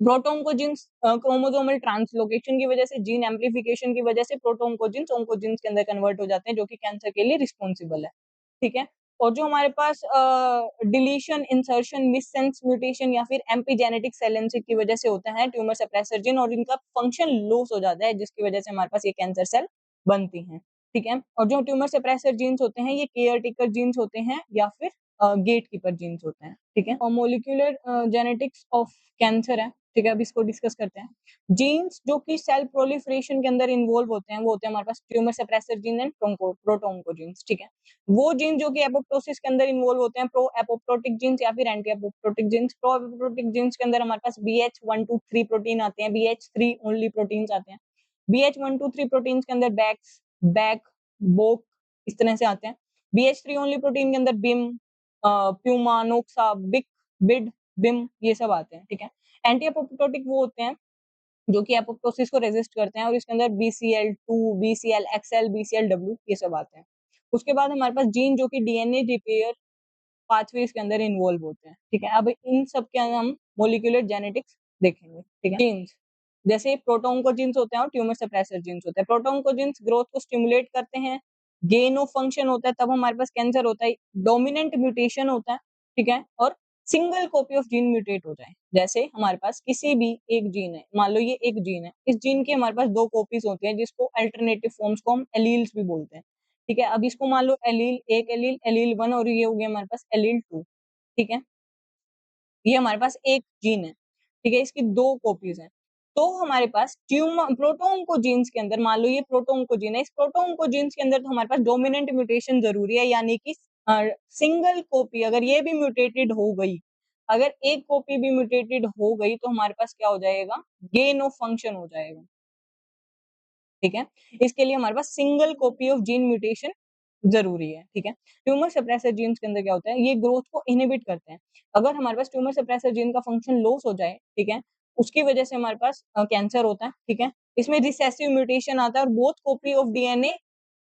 Speaker 1: प्रोटोन्कोजीन्स क्रोमोसोमल ट्रांसलोकेशन की वजह से, जीन एम्प्लीफिकेशन की वजह से प्रोटोन्कोजीन्स ओंकोजीन्स के अंदर कन्वर्ट हो जाते हैं, जो कि कैंसर के लिए रिस्पॉन्सिबल है, ठीक है। और जो हमारे पास डिलीशन, इंसर्शन, मिससेंस म्यूटेशन या फिर एम्पीजेनेटिक सेलेंसिस की वजह से होता है ट्यूमर सप्रेसर जीन, और इनका फंक्शन लॉस हो जाता है, जिसकी वजह से हमारे पास ये कैंसर सेल बनती हैं, ठीक है। और जो ट्यूमर सप्रेसर जीन्स होते हैं, ये केयर टेकर जीन्स होते हैं या फिर गेट कीपर जीन्स होते हैं, ठीक है। और मोलिकुलर जेनेटिक्स ऑफ कैंसर है, ठीक है, अब इसको डिस्कस करते हैं। जीन्स जो कि सेल प्रोलिफरेशन के अंदर इन्वॉल्व होते हैं, वो होते हैं हमारे पास ट्यूमर सप्रेसर जीन एंड प्रोटोन्कोजीन्स, ठीक है। वो जीन जो कि एपोप्टोसिस के अंदर इन्वॉल्व होते हैं, प्रो एपोप्टोटिक जीन्स या फिर anti apoptotic jeans. Pro apoptotic jeans के अंदर हमारे पास BH1 2 3 प्रोटीन आते हैं, BH3 ओनली प्रोटीन्स आते हैं। BH1 2 3 प्रोटीन्स के अंदर बैक, बोक, इस तरह से आते हैं। BH3 ओनली प्रोटीन के अंदर बिम, प्यूमा, नोक्सा, बिक, बिड, बिम, ये सब आते हैं, ठीक है। एंटी एपोप्टोटिक वो होते हैं जो कि एपोप्टोसिस को रेजिस्ट करते हैं, और इसके अंदर BCL2, BCLXL, BCLW ये सब आते हैं। उसके बाद हमारे पास जीन जो कि डीएनए रिपेयर पाथवेज के अंदर इन्वॉल्व होते हैं, ठीक है। अब इन सब के हम मोलिकुलर जेनेटिक्स देखेंगे, ठीक है। जीन्स जैसे प्रोटोन्कोजीन्स होते हैं और ट्यूमर सप्रेसर जीन्स होते हैं। प्रोटोन्कोजीन्स ग्रोथ को स्टिमुलेट करते हैं, गेन ऑफ फंक्शन होता है, तब हमारे पास कैंसर होता है। डोमिनेंट म्यूटेशन होता है, ठीक है, और single copy of gene mutate हो जाए। जैसे हमारे पास किसी भी एक जीन है, मान लो ये एक जीन है, इस जीन की हमारे पास दो कॉपीज होती हैं, जिसको अल्टरनेटिव फॉर्म्स को हम एलील्स भी बोलते हैं, ठीक है। अब इसको मान लो एलील 1 और ये हो गया हमारे पास एलील 2, ठीक है। ये हमारे पास एक जीन है, ठीक है, इसकी दो कॉपीज हैं। तो हमारे पास ट्यूमर प्रोटोन्कोजीन्स के अंदर, मान लो ये प्रोटोन्कोजीन है, इस प्रोटोन्कोजीन्स के अंदर तो हमारे पास डोमिनेंट म्यूटेशन जरूरी है, यानी कि सिंगल कॉपी अगर ये भी म्यूटेटेड हो गई, अगर एक कॉपी भी म्यूटेटेड हो गई, तो हमारे पास क्या हो जाएगा, गेन ऑफ फंक्शन हो जाएगा, ठीक है। इसके लिए हमारे पास single copy of gene mutation जरूरी है, ठीक है। ट्यूमर सप्रेसर जीन्स के अंदर क्या होता है, ये ग्रोथ को इनहिबिट करते हैं। अगर हमारे पास ट्यूमर सप्रेसर जीन का फंक्शन लॉस हो जाए, ठीक है, उसकी वजह से हमारे पास कैंसर होता है, ठीक है। इसमें रिसेसिव म्यूटेशन आता है, और both copy of DNA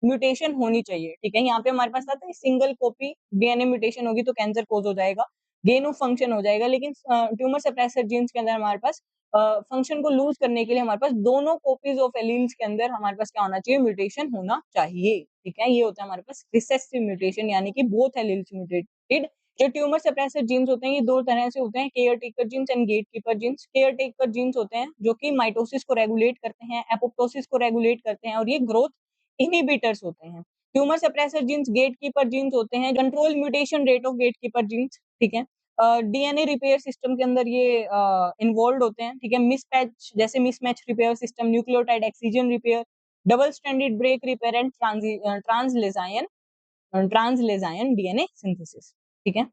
Speaker 1: mutation होनी चाहिए, ठीक है। यहाँ पे हमारे पास आता है सिंगल कॉपी डीएनए म्यूटेशन होगी तो कैंसर कोज हो जाएगा, गेन ऑफ फंक्शन हो जाएगा। लेकिन ट्यूमर सप्रेसर जीन्स के अंदर हमारे पास फंक्शन को लूज करने के लिए हमारे पास दोनों कॉपीज ऑफ एलील्स के अंदर हमारे पास क्या होना चाहिए, म्यूटेशन होना चाहिए, ठीक है। ये होता है हमारे पास रिसेसिव म्यूटेशन, यानी कि बोथ एलील्स म्यूटेटेड। जो ट्यूमर सप्रेसर जीन्स होते हैं, ये दो तरह से होते हैं, caretaker genes and gatekeeper genes. Caretaker genes होते हैं जो कि माइटोसिस को रेगुलेट करते हैं, एपोप्टोसिस को रेगुलेट करते हैं, और ये ग्रोथ इनहिबिटर्स होते हैं। Tumour suppressor genes gatekeeper genes होते हैं, control mutation rate of gatekeeper genes, ठीक है। डीएनए रिपेयर सिस्टम के अंदर ये इन्वॉल्व होते हैं, ठीक है। मिसमैच, जैसे mismatch repair system, nucleotide excision repair, double stranded break repair and translesion DNA synthesis, ठीक है।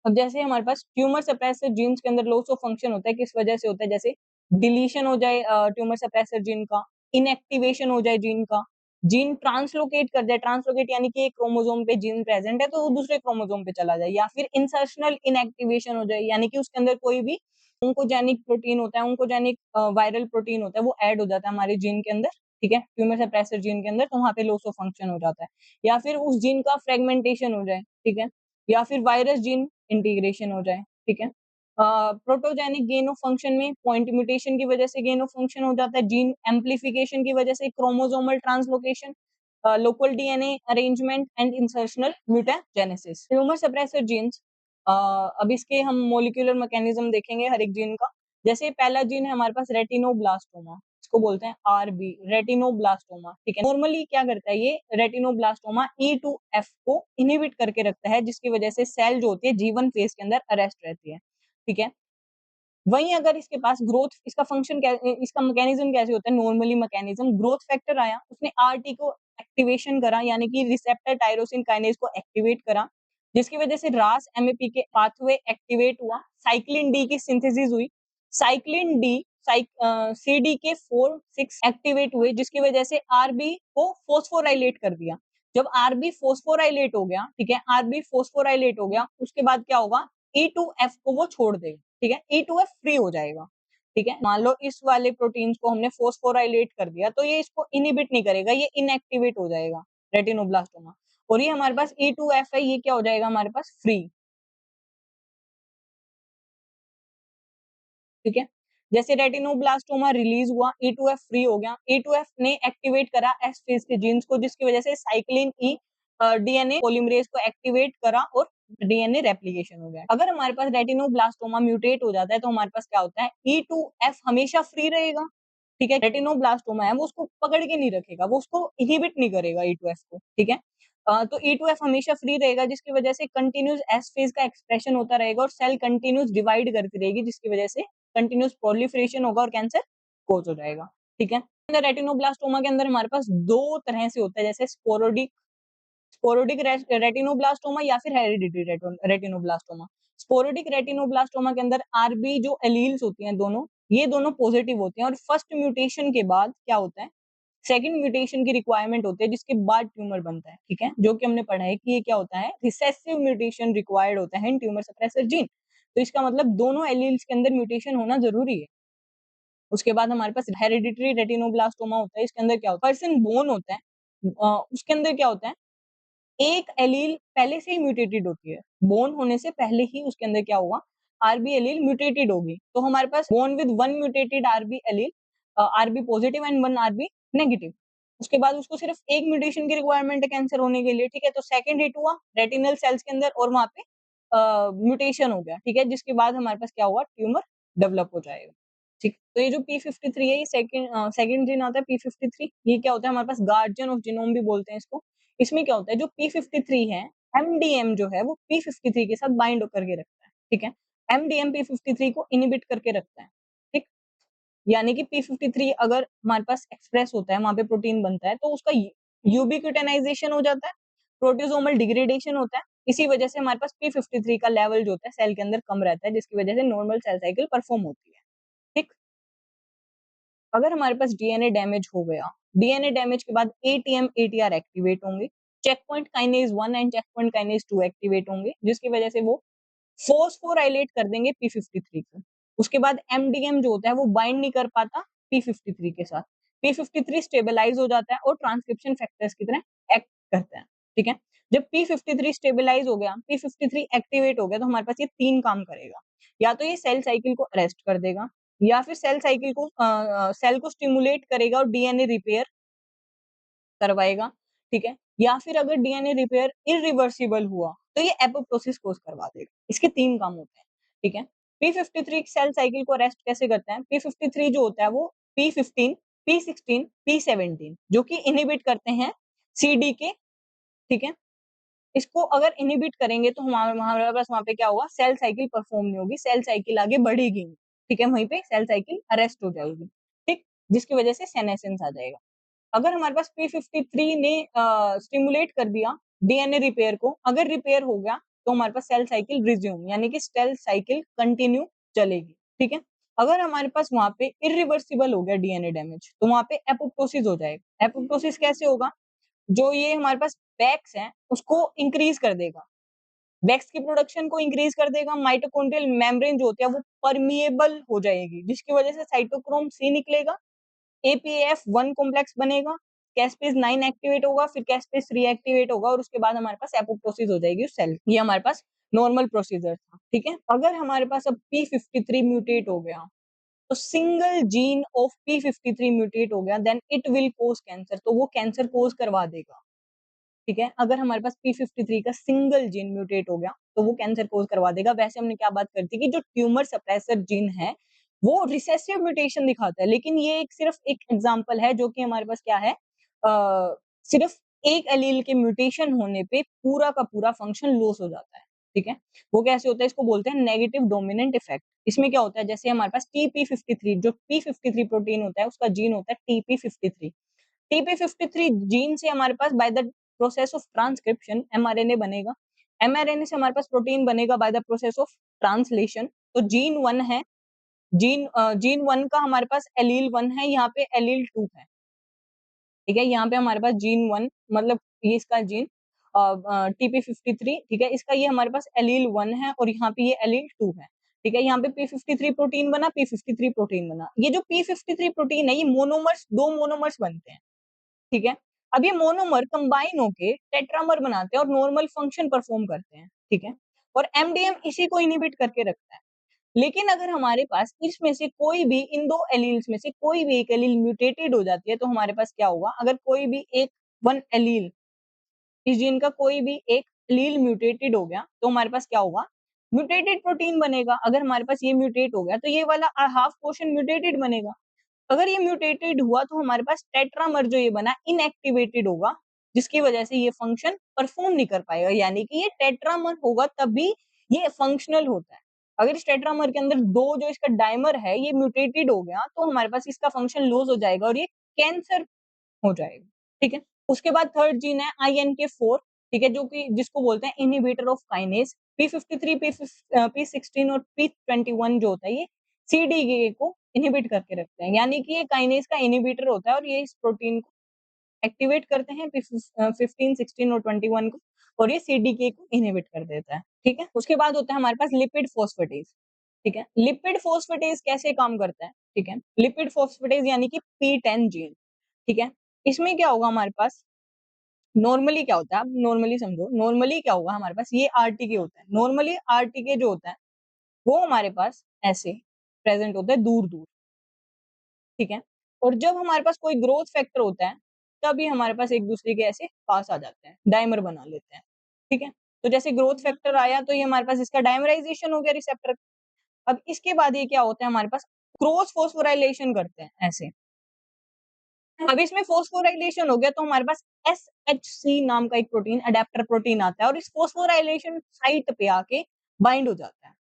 Speaker 1: अब जैसे हमारे पास ट्यूमर सप्रेसर जीन्स के अंदर लॉस ऑफ फंक्शन होता है, किस वजह से होता है, जैसे डिलीशन हो जाए ट्यूमर सप्रेसर जीन का, इनएक्टिवेशन हो जाए जीन का, जीन ट्रांसलोकेट कर जाए, ट्रांसलोकेट यानी कि एक क्रोमोसोम पे जीन प्रेजेंट है तो वो दूसरे क्रोमोसोम पे चला जाए, या फिर इंसर्शनल इनएक्टिवेशन हो जाए, यानी कि उसके अंदर कोई भी ओंकोजेनिक प्रोटीन होता है, ओंकोजेनिक वायरल प्रोटीन होता है, वो ऐड हो जाता है हमारे जीन के अंदर, ठीक है, ट्यूमर सप्रेसर जीन के अंदर, तो वहाँ पे लॉस ऑफ फंक्शन हो जाता है, या फिर उस जीन का फ्रेगमेंटेशन हो जाए, ठीक है, या फिर वायरस जीन इंटीग्रेशन हो जाए, ठीक है। प्रोटोजेनिक गेन ऑफ फंक्शन में पॉइंट म्यूटेशन की वजह से गेन ऑफ फंक्शन हो जाता है, जीन एम्प्लीफिकेशन की वजह से chromosomal translocation, local DNA arrangement and insertional mutagenesis. Tumour suppressor jeans, अब इसके हम मॉलिक्यूलर मैकेनिज्म देखेंगे हर एक जीन का। जैसे पहला जीन है हमारे पास रेटिनोब्लास्टोमा, इसको बोलते हैं आरबी, रेटिनोब्लास्टोमा, ठीक है। नॉर्मली क्या करता है ये रेटिनोब्लास्टोमा E2F को इनहिबिट करके रखता है, जिसकी वजह से सेल जो होती है G1 फेज के अंदर अरेस्ट रहती है, ठीक है। वहीं अगर इसके पास ग्रोथ, इसका फंक्शन क्या, इसका मैकेनिज्म कैसे होता है, नॉर्मली मैकेनिज्म ग्रोथ फैक्टर आया, उसने आरटी को एक्टिवेशन करा, यानी कि रिसेप्टर टायरोसिन काइनेज को एक्टिवेट करा, जिसकी वजह से रास एमएपी के पाथवे एक्टिवेट हुआ, साइक्लिन डी की सिंथेसिस हुई, साइक्लिन डी सीडी के 4-6 एक्टिवेट हुए, जिसकी वजह से आरबी को फोस्फोराइलेट कर दिया। जब आरबी फोस्फोराइलेट हो गया, ठीक है, आरबी फोस्फोराइलेट हो गया, उसके बाद क्या होगा, E2F को वो छोड़ देगा, ठीक है, E2F फ्री हो जाएगा, ठीक है। मान लो इस वाले प्रोटीन्स को हमने फोस्फोराइलेट कर दिया, तो ये इसको इनहिबिट नहीं करेगा, ये इनएक्टिवेट हो जाएगा रेटिनोब्लास्टोमा, और ये हमारे पास E2F है, ये क्या हो जाएगा हमारे पास फ्री, ठीक है। जैसे रेटिनोब्लास्टोमा रिलीज हुआ, E2F फ्री हो गया, E2F ने एक्टिवेट करा एस फेज के जीन्स को, जिसकी वजह से साइक्लिन ई डीएनए पॉलीमरेज को एक्टिवेट करा और डीएनए रेप्लिकेशन हो गया। अगर हमारे पास रेटिनोब्लास्टोमा म्यूटेट हो जाता है, तो हमारे पास क्या होता है, E2F हमेशा फ्री रहेगा, ठीक है। रेटिनोब्लास्टोमा है वो उसको पकड़ के नहीं रखेगा, वो उसको इनहिबिट नहीं करेगा E2F को, ठीक है। तो E2F हमेशा फ्री रहेगा, जिसकी वजह से कंटिन्यूस एस फेज का एक्सप्रेशन होता रहेगा और सेल कंटिन्यूस डिवाइड करती रहेगी, जिसकी वजह से कंटिन्यूस प्रोलिफरेशन होगा और कैंसर कोज हो जाएगा, ठीक है। रेटिनोब्लास्टोमा के अंदर हमारे पास दो तरह से होता है, जैसे स्पोरोडिक स्पोरोडिक रेटिनोब्लास्टोमा या फिर हेरिडिटरी रेटिनोब्लास्टोमा। स्पोरोडिक रेटिनोब्लास्टोमा के अंदर आरबी जो एलील्स होती हैं दोनों, ये दोनों पॉजिटिव होते हैं, और फर्स्ट म्यूटेशन के बाद क्या होता है, सेकंड म्यूटेशन की रिक्वायरमेंट होती है, जिसके बाद ट्यूमर बनता है, ठीक है, जो कि हमने पढ़ा है कि ये क्या होता है, रिसेसिव म्यूटेशन रिक्वायर्ड होता है इन ट्यूमर सप्रेसर जीन। तो इसका मतलब दोनों एलील्स के अंदर म्यूटेशन होना जरूरी है। उसके बाद हमारे पास हेरिडिटरी रेटिनोब्लास्टोमा होता है, इसके अंदर क्या होता है, पर्सन बोर्न होता है, उसके अंदर क्या होता है, एक एलील पहले से ही म्यूटेटेड होती है, बोर्न होने से पहले ही उसके अंदर क्या होगा, आरबी एलील म्यूटेटेड होगी, तो हमारे पास born with one mutated RB allele, RB positive and one RB negative. उसके बाद उसको सिर्फ एक म्यूटेशन की रिक्वायरमेंट है कैंसर होने के लिए, ठीक है, तो सेकंड हिट हुआ रेटिनल सेल्स के अंदर और वहां पे म्यूटेशन हो गया, ठीक है, जिसके बाद हमारे पास क्या हुआ, ट्यूमर डेवलप हो जाएगा, ठीक। तो ये जो P53 है, ये सेकंड जीन आता है P53, ये क्या होता है हमारे पास, गार्जियन ऑफ जीनोम भी बोलते हैं इसको। इसमें क्या होता है, जो P53 है, एमडीएम जो है वो P53 के साथ बाइंड करके रखता है, ठीक है, एमडीएम P53 को इनहिबिट करके रखता है, ठीक। यानी कि P53 अगर हमारे पास एक्सप्रेस होता है, वहां पे प्रोटीन बनता है, तो उसका यूबिक्विटिनाइजेशन हो जाता है, प्रोटेसोमल डिग्रेडेशन होता है, इसी वजह से हमारे पास P53 का लेवल जो होता है सेल के अंदर कम रहता है, जिसकी वजह से नॉर्मल सेल साइकिल परफॉर्म होती है, ठीक। अगर हमारे पास डीएनए डैमेज हो गया, डीएनए डैमेज के बाद एटीएम एटीआर एक्टिवेट होंगे, checkpoint kinase 1 and checkpoint kinase 2 activate होंगे, जिसकी वजह से वो फोस्फोराइलेट कर देंगे P53 को। उसके बाद एमडीएम जो होता है वो बाइंड नहीं कर पाता P53 के साथ, P53 स्टेबलाइज हो जाता है और ट्रांसक्रिप्शन फैक्टर्स की तरह एक्ट करता है, ठीक है। जब P53 स्टेबलाइज हो गया, P53 एक्टिवेट हो गया, तो हमारे पास ये तीन काम करेगा, या तो ये सेल साइकिल को अरेस्ट कर देगा, या फिर सेल साइकिल को सेल को स्टिमुलेट करेगा और डीएनए रिपेयर करवाएगा, ठीक है, या फिर अगर डीएनए रिपेयर इरिवर्सिबल हुआ, तो ये एपोप्टोसिस कोज करवा देगा। इसके तीन काम होते हैं, ठीक है। P53 सेल साइकिल को अरेस्ट कैसे करता है, P53 जो होता है वो P15, P16, P17 जो कि इनहिबिट करते हैं सीडीके, ठीक है। इसको अगर इनहिबिट करेंगे तो हमारे पास वहां पे क्या होगा, सेल साइकिल परफॉर्म नहीं होगी, सेल साइकिल आगे बढ़ेगी नहीं, ठीक है, वहीं पे सेल साइकिल अरेस्ट हो जाएगी, ठीक, जिसकी वजह से सेनेसेंस आ जाएगा। अगर हमारे पास P53 ने स्टिमुलेट कर दिया डीएनए रिपेयर को, अगर रिपेयर हो गया, तो हमारे पास सेल साइकिल रिज्यूम, यानी कि सेल साइकिल कंटिन्यू चलेगी, ठीक है। अगर हमारे पास वहां पे इरिवर्सिबल हो गया डीएनए डैमेज, तो वहां पे एपोप्टोसिस हो जाएगा। एपोप्टोसिस कैसे होगा, जो ये हमारे पास बैक्स है उसको इंक्रीज कर देगा, बैक्स की प्रोडक्शन को इंक्रीज कर देगा, माइटोकॉन्ड्रियल मेम्ब्रेन जो होती है वो परमिएबल हो जाएगी, जिसकी वजह से साइटोक्रोम सी निकलेगा, APAF1 कॉम्प्लेक्स बनेगा, कैस्पेज 9 एक्टिवेट होगा, फिर कैस्पेज 3 एक्टिवेट होगा और उसके बाद हमारे पास एपोप्टोसिस हो जाएगी उस सेल। ये हमारे पास नॉर्मल प्रोसीजर था, ठीक है। अगर हमारे पास अब P53 म्यूटेट हो गया, तो single gene of P53 mutate हो गया, then it will cause cancer, तो वो कैंसर कोज करवा देगा, ठीक है। अगर हमारे पास P53 का सिंगल जीन म्यूटेट हो गया तो वो कैंसर कोज करवा देगा। वैसे हमने क्या बात करती कि जो ट्यूमर सप्रेसर जीन है वो रिसेसिव म्यूटेशन दिखाता है, लेकिन ये एक सिर्फ एक एग्जांपल है जो कि हमारे पास क्या है, सिर्फ एक एलील के म्यूटेशन होने पे पूरा का पूरा फंक्शन लॉस हो जाता है, ठीक है। वो कैसे होता है, इसको बोलते हैं नेगेटिव डोमिनेंट इफेक्ट। इसमें क्या होता है, जैसे हमारे पास TP53 जो P53 प्रोटीन होता है उसका जीन होता है TP53। TP53 जीन से हमारे पास by the process of transcription mRNA बनेगा, एमआरएनए से हमारे पास प्रोटीन बनेगा by the process of translation. तो जीन 1 है, जीन 1 का हमारे पास एलील 1 है, यहाँ पे एलील 2 है, ठीक है। यहाँ पे हमारे पास जीन 1 मतलब ये इसका जीन TP53, ठीक है, इसका ये हमारे पास एलील 1 है और यहाँ पे ये एलील 2 है, ठीक है। यहाँ पे P53 प्रोटीन बना, P53 प्रोटीन बना। ये जो P53 प्रोटीन है ये मोनोमर्स, दो मोनोमर्स बनते हैं, ठीक है। अब ये मोनोमर कंबाइन होके टेट्रामर बनाते हैं और नॉर्मल फंक्शन परफॉर्म करते हैं, ठीक है। और एमडीएम इसी को इनहिबिट करके रखता है। लेकिन अगर हमारे पास इसमें से कोई भी इन दो एलील्स में से कोई भी एक एलील म्यूटेटेड हो जाती है तो हमारे पास क्या होगा, अगर कोई भी एक वन एलील, इस जीन का कोई भी एक एलील म्यूटेटेड हो गया तो हमारे पास क्या होगा, म्यूटेटेड प्रोटीन बनेगा। अगर हमारे पास ये म्यूटेट हो गया तो ये वाला हाफ पोर्शन म्यूटेटेड बनेगा। अगर ये म्यूटेटेड हुआ तो हमारे पास टेट्रामर जो ये बना इनएक्टिवेटेड होगा, जिसकी वजह से ये फंक्शन परफॉर्म नहीं कर पाएगा, यानी कि ये टेट्रामर होगा तभी ये फंक्शनल होता है। अगर इस टेट्रामर के अंदर दो जो इसका डाइमर है ये म्यूटेटेड हो गया तो हमारे पास इसका फंक्शन लॉस हो जाएगा और ये कैंसर हो जाएगा, ठीक है। उसके बाद थर्ड जीन है INK4, ठीक है, जो कि जिसको बोलते हैं inhibitor of kinase. P53, P16 और P21 जो होता है ये CDK को इनहिबिट करके रखते हैं, यानी कि ये काइनेज का इनहिबिटर होता है और ये इस प्रोटीन को एक्टिवेट करते हैं P15, 16 और 21 को, और ये CDK को इनहिबिट कर देता है, ठीक है। उसके बाद होता है हमारे पास लिपिड फोस्फेटेज, ठीक है। लिपिड फोस्फेटेज कैसे काम करता है, ठीक है। लिपिड फोस्फेटेज यानी कि P10 जीन, ठीक है। इसमें क्या होगा हमारे पास, नॉर्मली क्या होता है, आप नॉर्मली समझो, नॉर्मली क्या होगा हमारे पास, ये आरटीके होता है। नॉर्मली आरटीके जो होता है वो हमारे पास ऐसे प्रेजेंट होता है दूर दूर, ठीक है। और जब हमारे पास कोई ग्रोथ फैक्टर होता है तभी हमारे पास एक दूसरे के ऐसे पास आ जाते हैं, डाइमर बना लेते हैं, ठीक है। तो जैसे ग्रोथ फैक्टर आया तो ये हमारे पास इसका डाइमराइजेशन हो गया रिसेप्टर। अब इसके बाद ये क्या होता है हमारे पास, क्रॉस फोस्फोराइलेशन करते हैं ऐसे। अब इसमें फोस्फोराइलेशन हो गया तो हमारे पास SHC नाम का एक प्रोटीन, अडेप्टर प्रोटीन आता है और इस फोस्फोराइलेशन साइट पे आके बाइंड हो जाता है,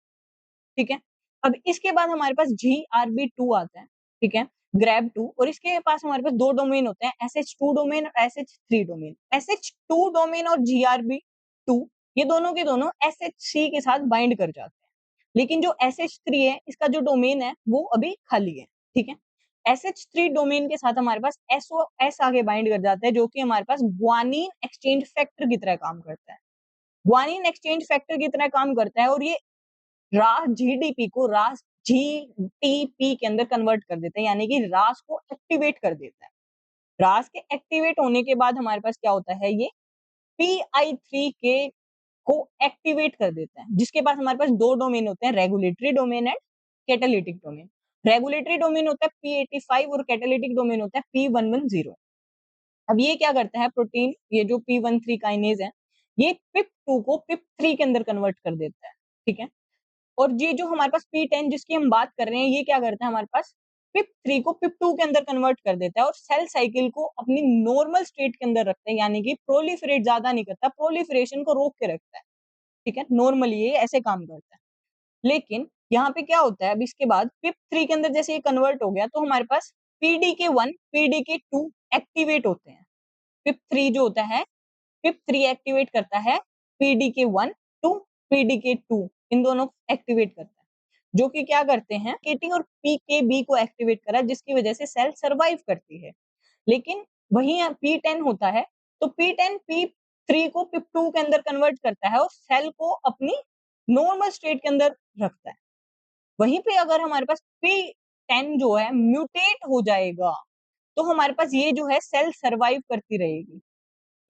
Speaker 1: ठीक है। अब इसके बाद हमारे पास GRB2 आता है, ठीक है, ग्रैब 2, और इसके पास हमारे पास दो डोमेन होते हैं, SH2 डोमेन और SH3 डोमेन। SH2 डोमेन और GRB2 ये दोनों के दोनों SHC के साथ बाइंड कर जाते हैं, लेकिन जो SH3 है इसका जो डोमेन है वो अभी खाली है, ठीक है। SH3 डोमेन के साथ हमारे पास SOS आगे बाइंड कर जाता है, जो कि हमारे पास ग्वानिन एक्सचेंज फैक्टर की तरह काम करता है। ग्वानिन एक्सचेंज फैक्टर की तरह काम करता है और ये रास GDP को रास GTP के अंदर कन्वर्ट कर देता है, यानी कि रास को एक्टिवेट कर देता है। रास के एक्टिवेट होने के बाद हमारे पास क्या होता है, ये PI3K को एक्टिवेट कर देता है, जिसके पास हमारे पास दो डोमेन होते हैं, regulatory domain and catalytic domain. Regulatory domain होता है P85 और कैटालिटिक डोमेन होता है P110। अब ये क्या करता है प्रोटीन, ये जो P13 काइनेज है ये PIP2 को PIP3 के अंदर कन्वर्ट कर देता है, ठीक है। और ये जो हमारे पास P10 जिसकी हम बात कर रहे हैं ये क्या करता है हमारे पास, PIP3 को PIP2 के अंदर कन्वर्ट कर देता है और सेल साइकिल को अपनी नॉर्मल स्टेट के अंदर रखता है, यानी कि प्रोलिफरेट ज्यादा नहीं करता, प्रोलिफरेशन को रोक के रखता है, ठीक है। नॉर्मली ये ऐसे काम करता है। लेकिन यहाँ पे क्या होता है, अब इसके बाद PIP3 के अंदर जैसे ये कन्वर्ट हो गया तो हमारे पास PDK1, PDK2 एक्टिवेट होते हैं। PIP3 जो होता है, PIP3 एक्टिवेट करता है PDK1 टू PDK2, इन दोनों को एक्टिवेट करता है, जो कि क्या करते हैं, केटी और PKB को एक्टिवेट करा, जिसकी वजह से सेल सर्वाइव करती है। लेकिन वही P10 होता है तो P10 P3 को PIP2 के अंदर कन्वर्ट करता है और सेल को अपनी नॉर्मल स्टेट के अंदर रखता है। वहीं पे अगर हमारे पास P10 जो है म्यूटेट हो जाएगा तो हमारे पास ये जो है सेल सर्वाइव करती रहेगी,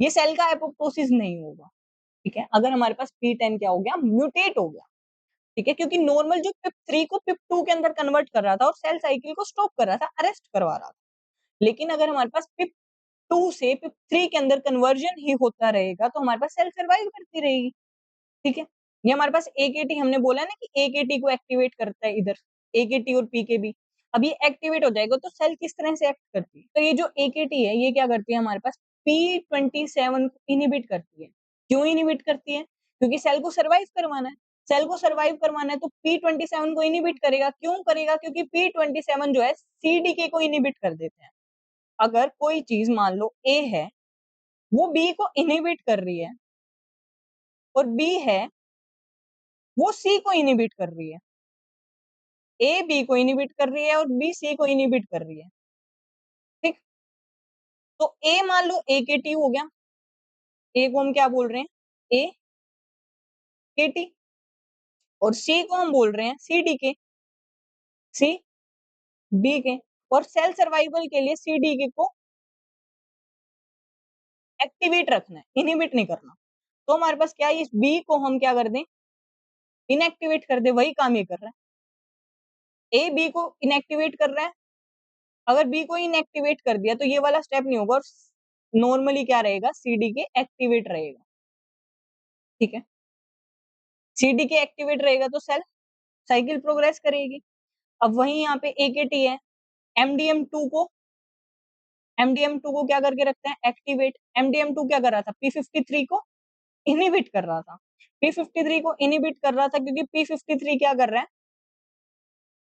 Speaker 1: ये सेल का एपोप्टोसिस नहीं होगा, ठीक है। अगर हमारे पास P10 क्या हो गया, म्यूटेट हो गया, ठीक है, क्योंकि नॉर्मल जो PIP3 को PIP2 के अंदर कन्वर्ट कर रहा था और सेल साइकिल को स्टॉप कर रहा था, अरेस्ट करवा रहा था। लेकिन अगर हमारे पास PIP2 से PIP3 के अंदर कन्वर्जन ही होता रहेगा तो हमारे पास सेल सर्वाइव करती रहेगी, ठीक है। ये हमारे पास AKT हमने बोला ना कि AKT को एक्टिवेट करता है इधर, AKT और PKB। अब ये एक्टिवेट हो जाएगा तो सेल किस तरह से एक्ट करती है? तो ये जो AKT है ये क्या करती है हमारे पास P27 को इनहिबिट करती है। क्यों इनहिबिट करती है? क्योंकि सेल को सर्वाइव करवाना है। सेल को सर्वाइव करवाना है तो P27 को इनहिबिट करेगा। क्यों करेगा? क्योंकि P27 जो है CDK को इनहिबिट कर देते हैं। अगर कोई चीज मान लो A है, वो B को इनहिबिट कर रही है और B है वो C को इनहिबिट कर रही है। ए बी को इनहिबिट कर रही है और बी सी को इनहिबिट कर रही है, ठीक। तो ए मान लो ए के टी हो गया, ए को हम क्या बोल रहे हैं, ए के टी, और सी को हम बोल रहे हैं सी डी के, सी बी के। और सेल सर्वाइवल के लिए सी डी के को एक्टिवेट रखना है, इनहिबिट नहीं करना। तो हमारे पास क्या है, इस बी को हम क्या कर दें, इनएक्टिवेट कर दे, वही काम ये कर रहा है। ए बी को इनएक्टिवेट कर रहा है, अगर बी को इनएक्टिवेट कर दिया तो ये वाला स्टेप नहीं होगा और नॉर्मली क्या रहेगा, सी डी के एक्टिवेट रहेगा, ठीक है। सीडी के एक्टिवेट रहेगा तो सेल साइकिल प्रोग्रेस करेगी। अब वही यहाँ पे एकेटी है, एमडीएम टू को क्या करके रखते हैं, एक्टिवेट। एमडीएम टू क्या कर रहा था, P53 को इनहिबिट कर रहा था। P53 को इनहिबिट कर रहा था क्योंकि P53 क्या कर रहा है,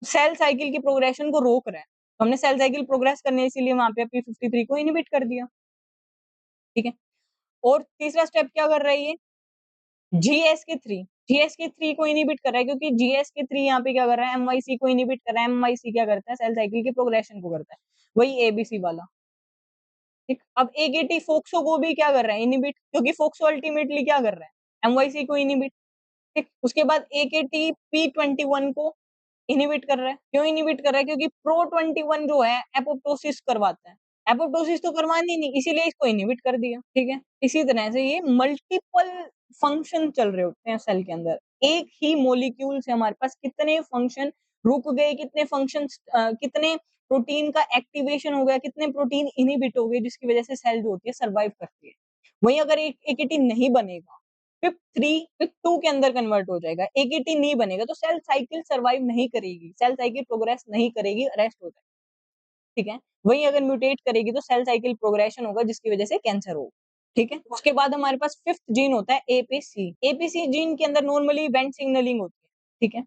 Speaker 1: सेल साइकिल की प्रोग्रेशन को रोक रहा है। तो हमने सेल साइकिल प्रोग्रेस करने इसीलिए वहां पे P53 को इनहिबिट कर दिया, ठीक है। और तीसरा स्टेप क्या कर रहा है ये, जीएसके थ्री को इनहिबिट कर रहा है क्योंकि जीएसके थ्री यहाँ पे क्या कर रहा है, एमवाईसी को इनहिबिट कर रहा है। एमवाईसी क्या करता है, सेल साइकिल की प्रोग्रेशन को करता है, वही एबीसी वाला, ठीक। अब एकेटी फोक्सो को भी क्या कर रहा है, इनहिबिट, क्योंकि फोक्सो अल्टीमेटली क्या कर रहा है, एमवाईसी को इनहिबिट, ठीक। उसके बाद एकेटी P21 को इनहिबिट कर रहा है। क्यों इनहिबिट कर रहा है, क्योंकि प्रो 21 जो है एपोप्टोसिस करवाता है, एपोप्टोसिस तो करवानी नहीं, इसीलिए इसको इनहिबिट कर दिया, ठीक है। इसी तरह से ये मल्टीपल फंक्शन चल रहे होते हैं सेल के अंदर, एक ही मोलिक्यूल से हमारे पास कितने फंक्शन रुक गए, कितने फंक्शन, कितने प्रोटीन का एक्टिवेशन हो गया, कितने प्रोटीन इनहिबिट हो गए, जिसकी वजह से सेल जो होती है सर्वाइव करती है। वहीं अगर एक एकेटी नहीं बनेगा, PIP3 PIP2 के अंदर कन्वर्ट हो जाएगा, एकेटी नहीं बनेगा तो सेल साइकिल सर्वाइव नहीं करेगी, सेल साइकिल प्रोग्रेस नहीं करेगी, अरेस्ट हो जाएगी, ठीक है। वहीं अगर म्यूटेट करेगी तो सेल साइकिल प्रोग्रेशन होगा जिसकी वजह से कैंसर होगा, ठीक है। उसके बाद हमारे पास फिफ्थ जीन होता है एपीसी। एपीसी जीन के अंदर नॉर्मली वेंट सिग्नलिंग होती है, ठीक है।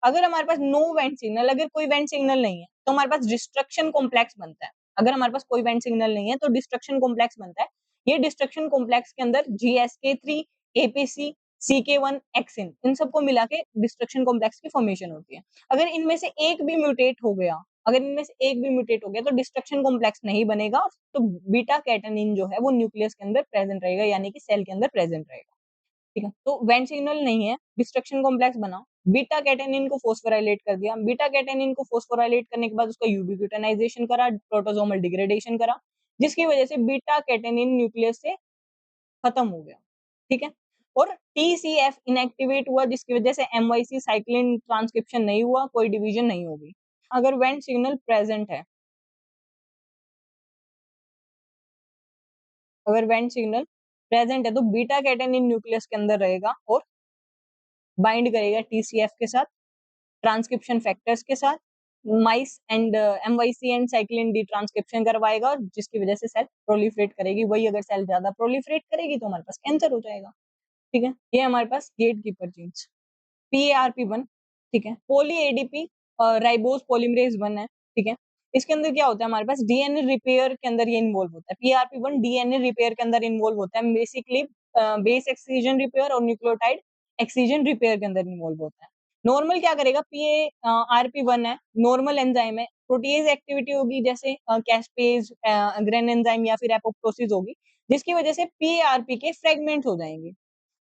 Speaker 1: अगर हमारे पास नो वेंट सिग्नल, अगर कोई वेंट सिग्नल नहीं है तो हमारे पास डिस्ट्रक्शन कॉम्प्लेक्स बनता है। अगर हमारे पास कोई वेंट सिग्नल नहीं है तो डिस्ट्रक्शन कॉम्प्लेक्स बनता है। ये डिस्ट्रक्शन कॉम्प्लेक्स के अंदर जीएसके3, एपीसी, CK1, एक्सिन, इन सबको मिला के डिस्ट्रक्शन कॉम्प्लेक्स की फॉर्मेशन होती है। अगर इनमें से एक भी म्यूटेट हो गया, अगर इनमें से एक भी म्यूटेट हो गया तो डिस्ट्रक्शन कॉम्प्लेक्स नहीं बनेगा, तो बीटा कैटेनिन जो है वो न्यूक्लियस के अंदर प्रेजेंट रहेगा, यानी कि सेल के अंदर प्रेजेंट रहेगा, ठीक है। तो वेंट सिग्नल नहीं है, डिस्ट्रक्शन कॉम्प्लेक्स बना, बीटा कैटेनिन को फॉस्फोराइलेट कर दिया, बीटा कैटेनिन को फॉस्फोराइलेट करने के बाद उसका यूबिक्विटाइजेशन करा, प्रोटोसोमल डिग्रेडेशन करा, जिसकी वजह से बीटा कैटेनिन न्यूक्लियस से खत्म हो गया, ठीक है। और TCF इनएक्टिवेट हुआ जिसकी वजह से MYC साइक्लिन ट्रांसक्रिप्शन नहीं हुआ, कोई डिवीजन नहीं होगी। अगर वेंट सिग्नल प्रेजेंट है, अगर वेंट सिग्नल प्रेजेंट है तो बीटा कैटेनिन न्यूक्लियस के अंदर रहेगा और बाइंड करेगा TCF के साथ, ट्रांसक्रिप्शन फैक्टर्स के साथ, माइस and MYC and cyclin D transcription करवाएगा और जिसकी वजह से सेल प्रोलिफरेट करेगी। वही अगर सेल ज्यादा प्रोलिफरेट करेगी तो हमारे पास कैंसर हो जाएगा, ठीक है। ये हमारे पास गेट कीपर जीन्स PARP1, ठीक है। पोली एडीपी राइबोज पॉलीमरेज 1 है, ठीक है। इसके अंदर क्या होता है, हमारे पास डीएनए रिपेयर के अंदर ये इन्वॉल्व होता है। PARP1 डीएनए रिपेयर के अंदर इन्वॉल्व होता है, बेसिकली बेस एक्सcision रिपेयर और न्यूक्लियोटाइड एक्सcision रिपेयर के अंदर इन्वॉल्व होता है। नॉर्मल क्या करेगा, PARP1 है, नॉर्मल एंजाइम है, प्रोटीज एक्टिविटी होगी जैसे कैस्पेज, ग्रेन एंजाइम या फिर एपोप्टोसिस होगी, जिसकी वजह से PARP के फ्रेगमेंट्स हो जाएंगे।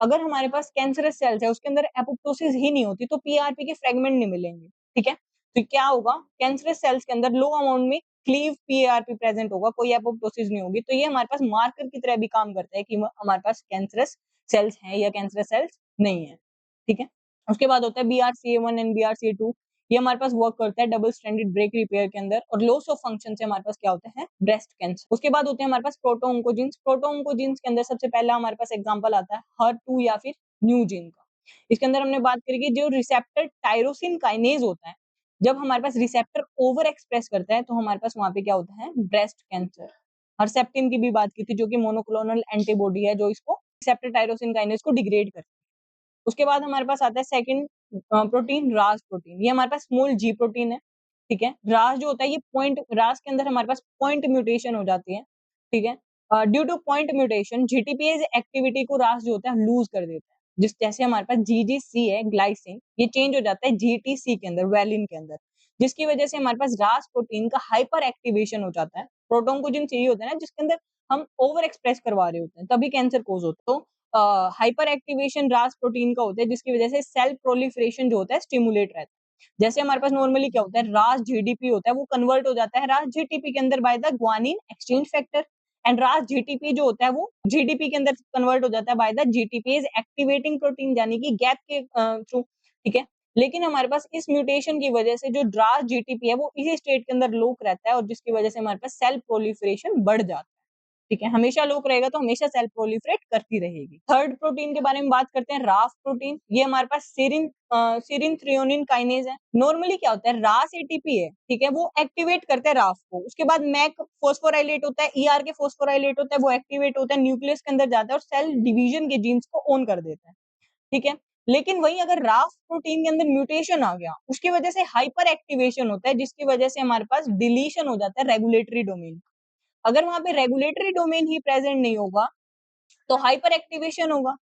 Speaker 1: अगर हमारे पास कैंसरस सेल्स है उसके अंदर एपोप्टोसिस ही नहीं होती तो पीआरपी के फ्रेगमेंट नहीं मिलेंगे, ठीक है। तो क्या होगा, कैंसरस सेल्स के अंदर लो अमाउंट में क्लीव पीआरपी प्रेजेंट होगा, कोई एपोप्टोसिस नहीं होगी, तो ये हमारे पास मार्कर की तरह भी काम करता है कि हमारे पास कैंसरस सेल्स हैं या कैंसरस सेल्स नहीं है, ठीक है। उसके बाद होता है BRCA1 एंड BRCA2, ये हमारे पास वर्क करता है डबल स्ट्रैंडेड ब्रेक रिपेयर के अंदर, और लॉस ऑफ फंक्शन से हमारे पास क्या होता है, ब्रेस्ट कैंसर। उसके बाद होते हैं हमारे पास प्रोटोऑन्कोजीन्स। प्रोटोऑन्कोजीन्स के अंदर सबसे पहला हमारे पास एग्जांपल आता है HER2 या फिर न्यूजीन का। इसके अंदर हमने बात करी कि जो रिसेप्टर टायरोसिन काइनेज होता है, जब हमारे पास रिसेप्टर ओवर एक्सप्रेस करता है तो हमारे पास वहां पे क्या होता है, ब्रेस्ट कैंसर। हर्सेप्टिन की भी बात की थी, जो कि मोनोक्लोनल एंटीबॉडी है जो इसको रिसेप्टर टायरोसिन काइनेज को डिग्रेड करती है। उसके बाद हमारे पास आता है सेकंड प्रोटीन, रास प्रोटीन। ये हमारे पास स्मॉल जी प्रोटीन है, ठीक है। रास जो होता है ये पॉइंट, रास के अंदर हमारे पास पॉइंट म्यूटेशन हो जाती है, ठीक है। Due to point mutation GTPase activity को रास जो होता है लूज कर देता है। जिस जैसे हमारे पास जीजीसी है ग्लाइसिन, ये चेंज हो जाता है जीटीसी के अंदर, वैलिन के अंदर, जिसकी वजह से हमारे पास रास प्रोटीन का हाइपर एक्टिवेशन हो जाता है। प्रोटोन को जिन चाहिए होता है ना, जिसके अंदर हम ओवर एक्सप्रेस करवा रहे होते हैं, तभी कैंसर कोज होता है। तो हाइपर एक्टिवेशन रास प्रोटीन का होता है, जिसकी वजह से सेल प्रोलिफरेशन जो होता है स्टिमुलेट रहता है। जैसे हमारे पास नॉर्मली क्या होता है, रास जीडीपी होता है, वो कन्वर्ट हो जाता है रास जीटीपी के अंदर by the guanine exchange factor, and रास जीटीपी जो होता है वो जीडीपी के अंदर कन्वर्ट हो जाता है बाय द जीटीपीज एक्टिवेटिंग प्रोटीन, यानी कि गैप के थ्रू, ठीक है। लेकिन हमारे पास इस म्यूटेशन की वजह से जो रास जीटीपी है वो इसी स्टेट के अंदर लॉक रहता है, और जिसकी वजह से हमारे पास सेल प्रोलिफरेशन बढ़ जाता है, ठीक है। हमेशा लोक रहेगा तो हमेशा सेल प्रोलिफरेट करती रहेगी। थर्ड प्रोटीन के बारे में बात करते हैं, राफ प्रोटीन। ये हमारे पास सीरिन थ्रियोनिन काइनेज है। नॉर्मली क्या होता है, रास एटीपी है, ठीक है, वो एक्टिवेट करता है राफ को। उसके बाद मैक फोस्फोराइलेट होता है, ईआर के फोस्फोराइलेट होता है, वो एक्टिवेट होता है, न्यूक्लियस के अंदर जाता है और सेल डिवीजन के जीन्स को ऑन कर देता है, ठीक है। लेकिन वही अगर राफ प्रोटीन के अंदर म्यूटेशन आ गया, उसकी वजह से हाइपर एक्टिवेशन होता है, जिसकी वजह से हमारे पास डिलीशन हो जाता है रेगुलेटरी डोमेन। अगर वहां पे रेगुलेटरी डोमेन ही प्रेजेंट नहीं होगा तो हाइपर एक्टिवेशन होगा,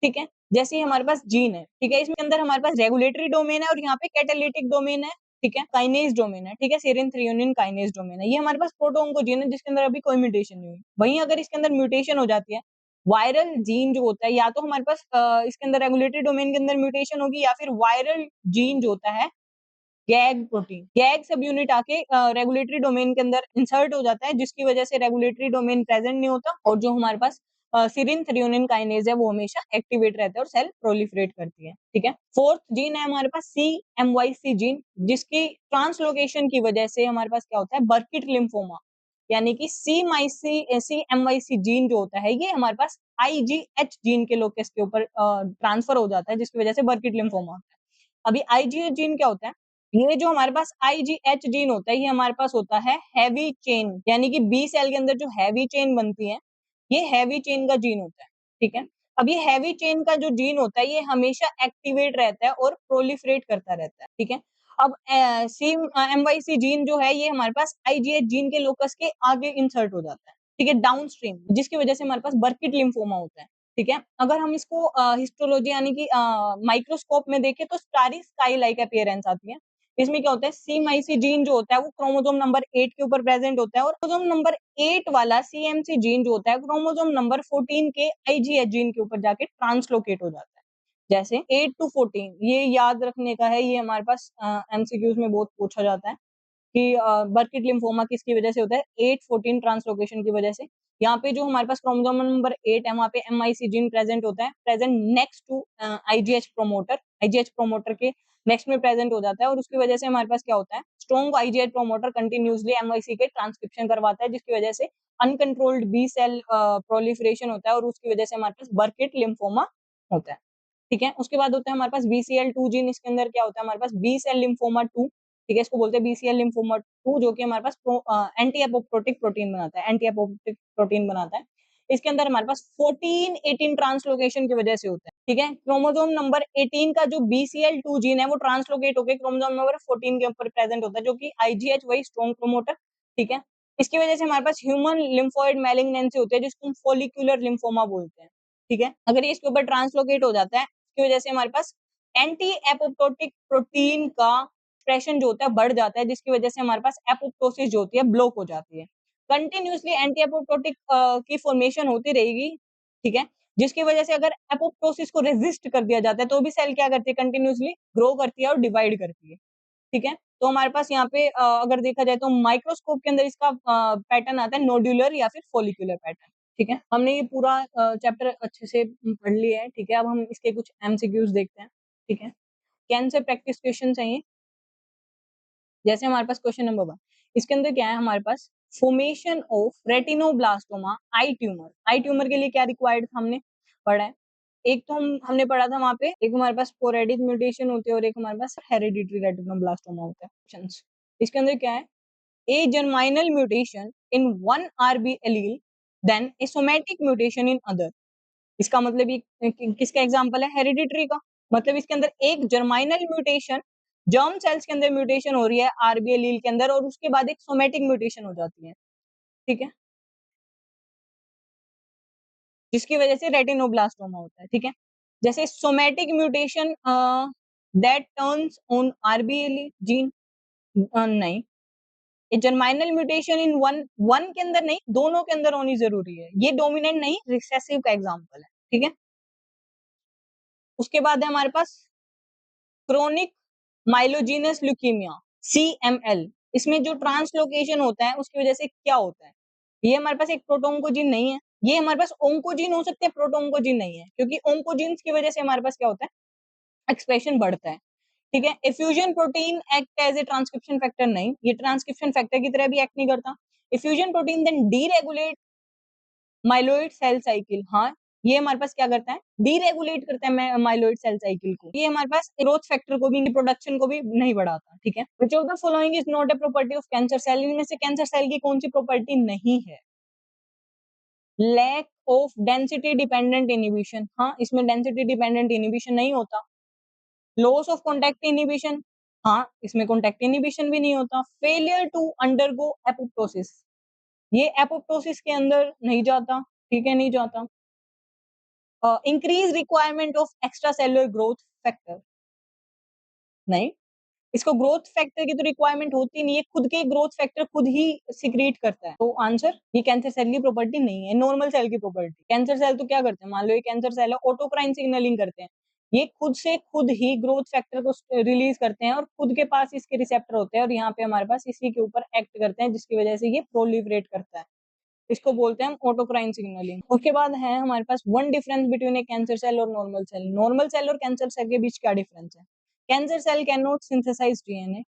Speaker 1: ठीक है। जैसे ही हमारे पास जीन है, ठीक है, इसमें अंदर हमारे पास रेगुलेटरी डोमेन है और यहाँ पे कैटालिटिक डोमेन है, ठीक है, काइनेज डोमेन है, ठीक है, सेरिन थ्रियोनिन काइनेज डोमेन है। ये हमारे पास प्रोटोऑन्कोजीन है जिसके अंदर अभी कोई म्यूटेशन नहीं हुई। वहीं अगर इसके अंदर म्यूटेशन हो जाती है, वायरल जीन जो होता है, या तो हमारे पास इसके अंदर रेगुलेटरी डोमेन के अंदर म्यूटेशन होगी, या फिर वायरल जीन जो होता है गैग प्रोटीन, गैग सब यूनिट आके रेगुलेटरी डोमेन के अंदर इंसर्ट हो जाता है, जिसकी वजह से रेगुलेटरी डोमेन प्रेजेंट नहीं होता, और जो हमारे पास सिरिन थ्रियोनिन काइनेज है वो हमेशा एक्टिवेट रहता है और सेल प्रोलिफरेट करती है, ठीक है। फोर्थ जीन है हमारे पास CMYC जीन, जिसकी ट्रांसलोकेशन की वजह से हमारे पास क्या होता है, बर्किट लिम्फोमा, यानी कि CMYC जीन जो होता है ये हमारे पास IGH जीन के लोकस के ऊपर ट्रांसफर हो जाता है, जिसकी वजह से बर्किट लिम्फोमा होता है। अभी IGH जीन क्या होता है, ये जो हमारे पास IGH जीन होता है, ये हमारे पास होता है हैवी चेन, यानी कि बी सेल के अंदर जो हैवी चेन बनती है, ये हैवी चेन का जीन होता है, ठीक है। अब ये हैवी चेन का जो जीन होता है ये हमेशा एक्टिवेट रहता है और प्रोलिफरेट करता रहता है, ठीक है। अब CMYC जीन जो है ये हमारे पास IGH जीन के लोकस के आगे इंसर्ट हो जाता है, ठीक है, डाउनस्ट्रीम, जिसकी वजह से हमारे पास बर्किट लिम्फोमा होता है, ठीक है। अगर हम इसको हिस्टोलॉजी यानी कि माइक्रोस्कोप में देखें तो स्टारी स्काई लाइक अपीयरेंस आती है। इसमें क्या होता है, CMYC जीन जो होता है वो क्रोमोसोम नंबर 8 के ऊपर प्रेजेंट होता है, और क्रोमोसोम नंबर 8 वाला CMC जीन जो होता है क्रोमोसोम नंबर 14 के IGH जीन के ऊपर जाके ट्रांसलोकेट हो जाता है। जैसे 8 to 14, ये याद रखने का है, ये हमारे पास MCQs में बहुत पूछा जाता है कि बर्किट लिम्फोमा किसकी वजह से होता है, 8-14 ट्रांसलोकेशन की वजह से। यहाँ पे जो हमारे पास क्रोमोसोम नंबर 8 है वहाँ पे MIC जीन प्रेजेंट होता है, present next to IGH promoter के नेक्स्ट में प्रेजेंट हो जाता है, और उसकी वजह से हमारे पास क्या होता है, strong IGH promoter continuously MIC के ट्रांसक्रिप्शन करवाता है, जिसकी वजह से अनकंट्रोल्ड बी सेल प्रोलिफरेशन होता है, और उसकी वजह से हमारे पास बर्किट लिम्फोमा होता है, ठीक है। उसके बाद होता है हमारे पास BCL2 जीन, इसके अंदर क्या होता है हमारे पास बी सेल लिम्फोमा 2, ठीक है, इसको बोलते हैं BCL लिम्फोमा 2, जो कि हमारे पास एंटी एपोप्टोटिक प्रोटीन बनाता है, एंटी एपोप्टोटिक प्रोटीन बनाता है। इसके अंदर हमारे पास 14-18 ट्रांसलोकेशन की वजह से होता है, ठीक है। क्रोमोसोम नंबर 18 का जो BCL2 जीन है वो ट्रांसलोकेट होकर क्रोमोसोम नंबर 14 के ऊपर प्रेजेंट होता है, जो कि IGH वही स्ट्रॉन्ग प्रोमोटर, ठीक है। इसकी वजह से हमारे पास ह्यूमन लिम्फोइड मैलिग्नेंसी होती है, जिसको हम फोलिकुलर लिम्फोमा बोलते हैं, ठीक है। अगर ये इसके ऊपर ट्रांसलोकेट हो जाता है, इसकी वजह से हमारे पास एंटी एपोप्टोटिक प्रोटीन का एक्सप्रेशन जो होता है बढ़ जाता है, जिसकी वजह से हमारे पास एपोप्टोसिस जो होती है ब्लॉक हो जाती है। कंटिन्यूअसली एंटी एपोप्टोटिक की फॉर्मेशन होती रहेगी, ठीक है, जिसकी वजह से अगर एपोप्टोसिस को रेजिस्ट कर दिया जाता है तो भी सेल क्या करती है, कंटिन्यूअसली ग्रो करती है और डिवाइड करती है। ठीक है? तो हमारे पास यहाँ पे अगर देखा जाए तो माइक्रोस्कोप के अंदर इसका पैटर्न आता है नोड्यूलर या फिर फॉलिक्यूलर पैटर्न, ठीक है? हमने ये पूरा चैप्टर अच्छे से पढ़ लिया है, ठीक है? अब हम इसके कुछ एमसीक्यूज़ देखते हैं, ठीक है? कैंसर प्रैक्टिस क्वेश्चन चाहिए? जैसे हमारे पास क्वेश्चन नंबर 1 इसके अंदर क्या है हमारे पास formation of retinoblastoma eye tumour. Eye tumour के लिए क्या रिक्वायर्ड था हमने पढ़ा है। एक तो हमने पढ़ा था वहाँ पे एक हमारे पास स्पोरेडिक म्यूटेशन होती है और एक हमारे पास हेरिडिटरी रेटिनोब्लास्टोमा होता है। ऑप्शंस इसके अंदर क्या है a germinal mutation in one RB allele then a somatic mutation in other। इसका मतलब ये किसका एग्जांपल है हेरिडिटरी का। मतलब इसके अंदर एक जर्माइनल म्यूटेशन जर्म सेल्स के अंदर म्यूटेशन हो रही है आरबी एलील के अंदर और उसके बाद एक सोमेटिक म्यूटेशन हो जाती है, ठीक है, जिसकी वजह से रेटिनोब्लास्टोमा होता है, ठीक है। जैसे somatic mutation that turns on RB allele gene नहीं, ये germinal mutation in one one के अंदर नहीं दोनों के अंदर होनी जरूरी है, ये डोमिनेंट नहीं रिसेसिव का एग्जांपल है, ठीक है। उसके बाद है हमारे पास क्रोनिक माइलोजीनस ल्यूकीमिया CML। इसमें जो ट्रांसलोकेशन होता है उसकी वजह से क्या होता है, ये हमारे पास एक प्रोटोन्कोजीन नहीं है, ये हमारे पास ओंकोजीन हो सकते हैं प्रोटोन्कोजीन नहीं है क्योंकि ओंकोजीन्स की वजह से हमारे पास क्या होता है एक्सप्रेशन बढ़ता है, ठीक है। Effusion protein act as a transcription factor नहीं, ये ट्रांसक्रिप्शन फैक्टर की तरह भी एक्ट नहीं करता। Effusion protein then deregulate myeloid cell cycle, हाँ, ये हमारे पास क्या करता है डीरेगुलेट करता है माइलोइड सेल साइकिल को, ये हमारे पास ग्रोथ फैक्टर को भी प्रोडक्शन को भी नहीं बढ़ाता, ठीक है। Which of the following is not a property of cancer cell, इनमें से कैंसर सेल की कौन सी प्रॉपर्टी नहीं है। Lack of density dependent inhibition, हाँ इसमें डेंसिटी डिपेंडेंट इनिबिशन नहीं होता। लॉस ऑफ कॉन्टैक्ट इनिबिशन, हाँ इसमें कॉन्टैक्ट इनिबिशन भी नहीं होता। फेलियर टू अंडरगो एपोप्टोसिस, ये एपोप्टोसिस के अंदर नहीं जाता, ठीक है, नहीं जाता। Increase requirement of extra cellular growth factor, नहीं, इसको ग्रोथ फैक्टर की तो रिक्वायरमेंट होती नहीं है, खुद के ग्रोथ फैक्टर खुद ही सिक्रीट करता है, तो आंसर ये कैंसर सेल की प्रॉपर्टी नहीं है, नॉर्मल सेल की प्रॉपर्टी। कैंसर सेल तो क्या करते हैं, मान लो ये कैंसर सेल है ऑटोक्राइन सिग्नलिंग करते हैं, ये खुद से खुद ही ग्रोथ फैक्टर को रिलीज करते हैं और खुद के पास इसके रिसेप्टर होते हैं और यहाँ पे हमारे पास इसी के ऊपर एक्ट करते हैं जिसकी वजह से ये प्रोलिफरेट करता है, इसको बोलते हैं हम ऑटोक्राइन सिग्नलिंग। उसके बाद है हमारे पास one difference between a cancer cell और नॉर्मल सेल। नॉर्मल सेल और कैंसर सेल के बीच क्या डिफरेंस है, cancer cell can not synthesise DNA,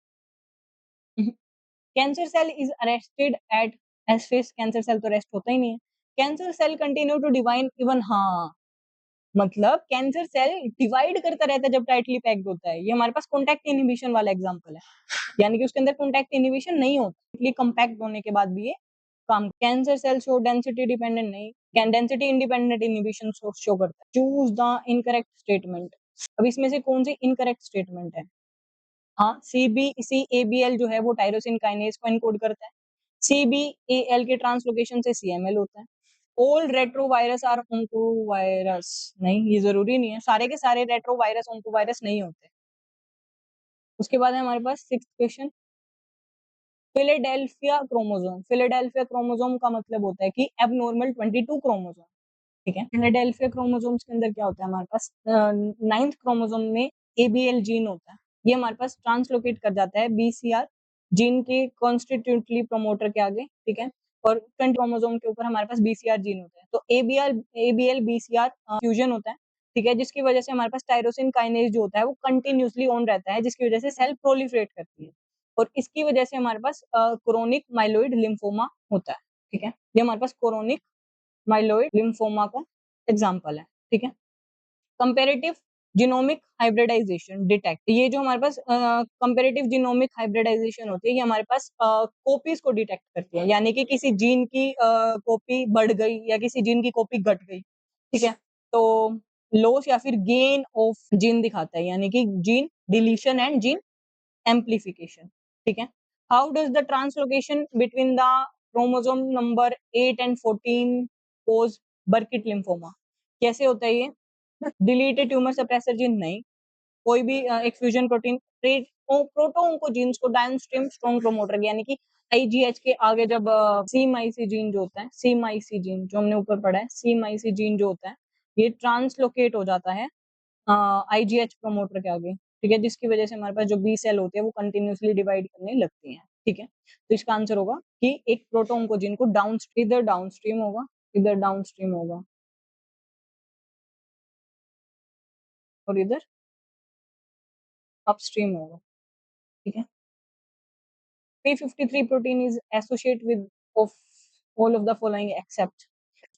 Speaker 1: cancer cell is arrested at S phase, cancer cell तो रेस्ट होता ही नहीं है। Cancer cell continue to divide even, हाँ मतलब कैंसर सेल डिवाइड करता रहता है जब टाइटली पैक्ड होता है, ये हमारे पास कॉन्टैक्ट इनहिबिशन वाला एग्जांपल है, यानी कि उसके अंदर कॉन्टैक्ट इनहिबिशन नहीं होता, इसलिए कंपैक्ट होने के बाद भी ये काम। Cancer cell show density dependent नहीं, can density independent inhibition show करता है। चूज द इनकरेक्ट स्टेटमेंट, अब इसमें से कौन सी इनकरेक्ट स्टेटमेंट है, हाँ CBCABL जो है वो टायरोसिन काइनेज को एनकोड करता है, CBAL के ट्रांसलोकेशन से CML होता है। ऑल रेट्रोवायरस आर ओंकोवायरस, नहीं ये जरूरी नहीं है, सारे के सारे रेट्रोवायरस ओंकोवायरस नहीं होते। उसके बाद है हमारे पास sixth question, Philadelphia chromosome. Philadelphia chromosome का मतलब होता है कि एबनॉर्मल 22 क्रोमोसोम, ठीक है। फिलेडेल्फिया क्रोमोसोम्स के अंदर क्या होता है हमारे पास नाइन्थ क्रोमोसोम में ABL जीन होता है, ये हमारे पास ट्रांसलोकेट कर जाता है BCR जीन के कॉन्स्टिट्यूटली प्रमोटर के आगे, ठीक है, और 20 क्रोमोसोम के ऊपर हमारे पास BCR जीन होता है, तो ABL BCR फ्यूजन होता है, ठीक है, जिसकी वजह से हमारे पास टायरोसिन काइनेज जो होता है वो कंटिन्यूसली ऑन रहता है, जिसकी वजह से सेल प्रोलिफरेट करती है और इसकी वजह से हमारे पास क्रोनिक माइलोइड लिम्फोमा होता है, ठीक है, ये हमारे पास क्रोनिक माइलोइड लिम्फोमा का एग्जाम्पल है, ठीक है। कंपेरेटिव जीनोमिक हाइब्रिडाइजेशन डिटेक्ट, ये जो हमारे पास कंपेरेटिव जीनोमिक हाइब्रिडाइजेशन होती है ये हमारे पास कॉपीज को डिटेक्ट करती है, यानी कि किसी जीन की कॉपी बढ़ गई या किसी जीन की कॉपी घट गई, ठीक है, तो लॉस या फिर गेन ऑफ जीन दिखाता है, यानी कि gene deletion and gene amplification, ठीक है। How does the translocation between the chromosome number 8 and 14 cause Burkitt lymphoma, कैसे होता है ये, डिलीटेड ट्यूमर सप्रेसर जीन नहीं, कोई भी एक फ्यूजन प्रोटीन प्रोटोऑन्कोजीन्स को डाउनस्ट्रीम स्ट्रॉन्ग प्रोमोटर यानी कि IGH के आगे जब सीमाइसी जीन जो होता है, सीमाइसी जीन जो हमने ऊपर पढ़ा है, सीमाइसी जीन जो होता है ये ट्रांसलोकेट हो जाता है IGH प्रमोटर के आगे, ठीक है? जिसकी वजह से हमारे पास जो बी सेल होते हैं वो कंटिन्यूअसली डिवाइड करने लगती हैं, ठीक है? तो इसका आंसर होगा कि एक प्रोटोऑन्कोजीन को इधर डाउनस्ट्रीम होगा, इधर डाउनस्ट्रीम होगा और इधर अपस्ट्रीम होगा, ठीक है? P53 protein is associated with of all of the following except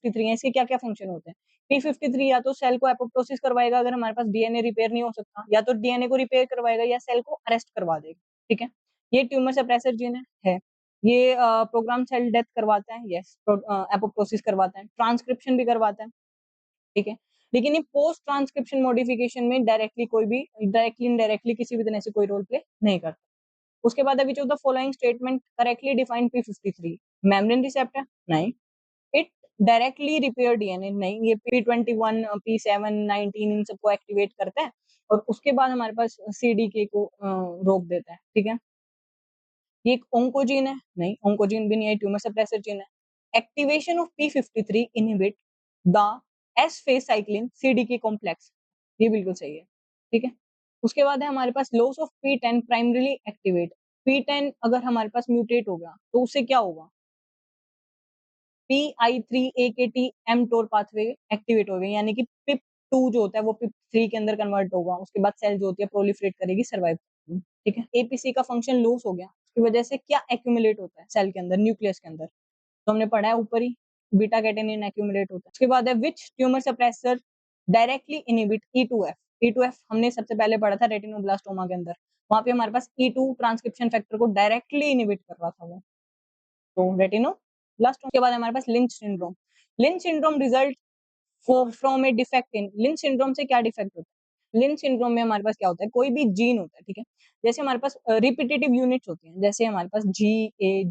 Speaker 1: 53 है, इसके क्या-क्या फंक्शन होते हैं? P53 या तो सेल को एपोप्टोसिस करवाएगा अगर हमारे पास डीएनए रिपेयर नहीं हो सकता, या तो डीएनए को रिपेयर करवाएगा या सेल को अरेस्ट करवा देगा, ठीक है? ये ट्यूमर सप्रेसर जीन है। ये प्रोग्राम सेल डेथ करवाता है, यस, एपोप्टोसिस करवाता है, ट्रांसक्रिप्शन भी करवाता है, ठीक है? लेकिन ये पोस्ट ट्रांसक्रिप्शन मॉडिफिकेशन में डायरेक्टली इनडायरेक्टली किसी भी तरह से कोई रोल प्ले नहीं करता। उसके बाद which of the following statement correctly define P53? Membrane receptor? नहीं। It directly repair DNA? नहीं। ये P21, P7, 19 इन सबको एक्टिवेट करता है और उसके बाद हमारे पास सीडीके को रोक देता है, ठीक है? ये एक ओंकोजीन है? नहीं, ओंकोजीन भी नहीं है, ट्यूमर सप्रेसर जीन है। Activation of P53 inhibit the S phase cyclin CDK complex, ये बिल्कुल सही है, ठीक है? उसके बाद है हमारे पास loss of P10 primarily activate. P10 अगर हमारे पास म्यूटेट हो गया तो उससे क्या होगा? PI3AKT mTOR पाथवे एक्टिवेट हो गई, यानी कि PIP2 जो होता है वो PIP3 के अंदर कन्वर्ट होगा, उसके बाद सेल जो होती है प्रोलिफरेट करेगी, सर्वाइव करेगी, ठीक है? एपीसी का फंक्शन लॉस हो गया, उसकी वजह से क्या एक्यूमुलेट होता है सेल के अंदर, न्यूक्लियस के अंदर? तो हमने पढ़ा है ऊपर ही, बीटा कैटेनिन एक्यूमुलेट होता है। उसके बाद है which tumour suppressor directly inhibit E2F? E2F हमने सबसे पहले पढ़ा था रेटिनोब्लास्टोमा के अंदर, वहाँ पे हमारे पास E2 ट्रांसक्रिप्शन फैक्टर को डायरेक्टली इनहिबिट कर रहा था वो, तो रेटिनोब्लास्टोमा। के बाद हमारे पास Lynch syndrome. Lynch syndrome result from a defect in, Lynch syndrome से क्या डिफेक्ट होता है? लिंच सिंड्रोम में हमारे पास क्या होता है, कोई भी जीन होता है, ठीक है? जैसे हमारे पास रिपीटेटिव यूनिट्स होती हैं, जैसे हमारे पास जी ए,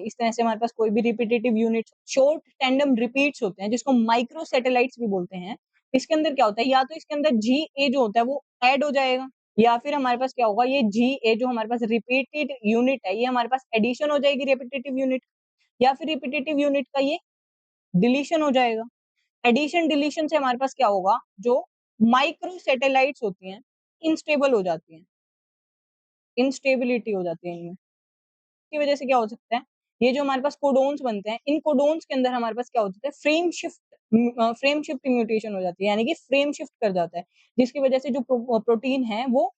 Speaker 1: इस तरह से हमारे पास कोई भी repetitive units, short tandem repeats होते हैं जिसको माइक्रो सैटेलाइट्स भी बोलते हैं। इसके अंदर क्या होता है, या तो इसके अंदर जी ए जो होता है वो ऐड हो जाएगा, या फिर हमारे पास क्या होगा, ये जी ए जो हमारे पास रिपीटेड यूनिट है ये हमारे पास एडिशन हो जाएगी रिपीटेटिव यूनिट, या फिर रिपीटेटिव यूनिट का ये डिलीशन हो जाएगा। एडिशन डिलीशन से हमारे पास क्या होगा, जो माइक्रो सैटेलाइट्स होती हैं इनस्टेबल हो जाती हैं, इंस्टेबिलिटी हो जाती है इनमें। की वजह से क्या हो सकता है, ये जो हमारे पास कोडोन्स बनते हैं, इन कोडोन्स के अंदर हमारे पास क्या होता है, फ्रेम शिफ्ट म्यूटेशन हो जाती है, यानी कि फ्रेम शिफ्ट कर जाता है, जिसकी वजह से जो प्रोटीन है वो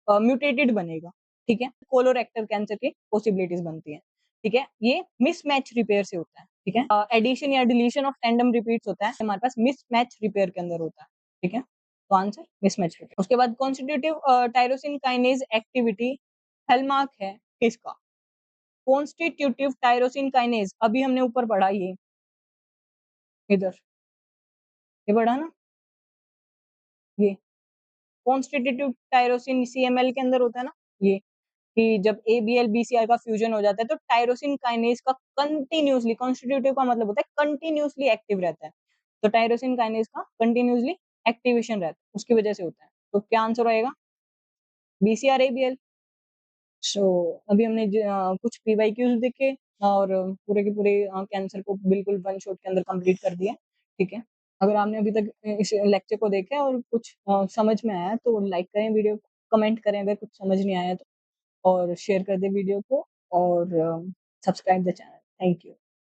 Speaker 1: म्यूटेटेड बनेगा, ठीक है? कोलोरेक्टल कैंसर की पॉसिबिलिटीज बनती हैं, ठीक है? ये मिसमैच रिपेयर से होता है, ठीक है? एडिशन या डिलीशन ऑफ टैंडम रिपीट्स होता है, हमारे पास मिसमैच रिपेयर के अंदर होता है, ठीक है? तो आंसर मिसमैच रिपेयर। उसके बाद constitutive tyrosine kinase activity hallmark है किसका? कॉन्स्टिट्यूटिव टायरोसिन काइनेज, अभी हमने ऊपर पढ़ा ये, इधर, ये पढ़ा ना, ये कॉन्स्टिट्यूटिव टायरोसिन सीएमएल के अंदर होता है ना, ये, कि जब एबीएल बीसीआर का फ्यूजन हो जाता है तो टायरोसिन काइनेज का कंटिन्यूअसली, कॉन्स्टिट्यूटिव का मतलब होता है कंटिन्यूअसली एक्टिव रहता है, तो टायरोसिन काइनेज का कंटिन्यूअसली एक्टिवेशन रहता है, उसकी वजह से होता है। तो क्या आंसर रहेगा? BCR ABL. सो अभी हमने कुछ पीवाईक्यूज देखे और पूरे के पूरे कैंसर को बिल्कुल वन शॉट के अंदर कंप्लीट कर दिया, ठीक है? अगर आपने अभी तक इस लेक्चर को देखा है और कुछ समझ में आया तो लाइक करें वीडियो को, कमेंट करें अगर कुछ समझ नहीं आया तो, और शेयर कर दें वीडियो को, और subscribe the channel. Thank you.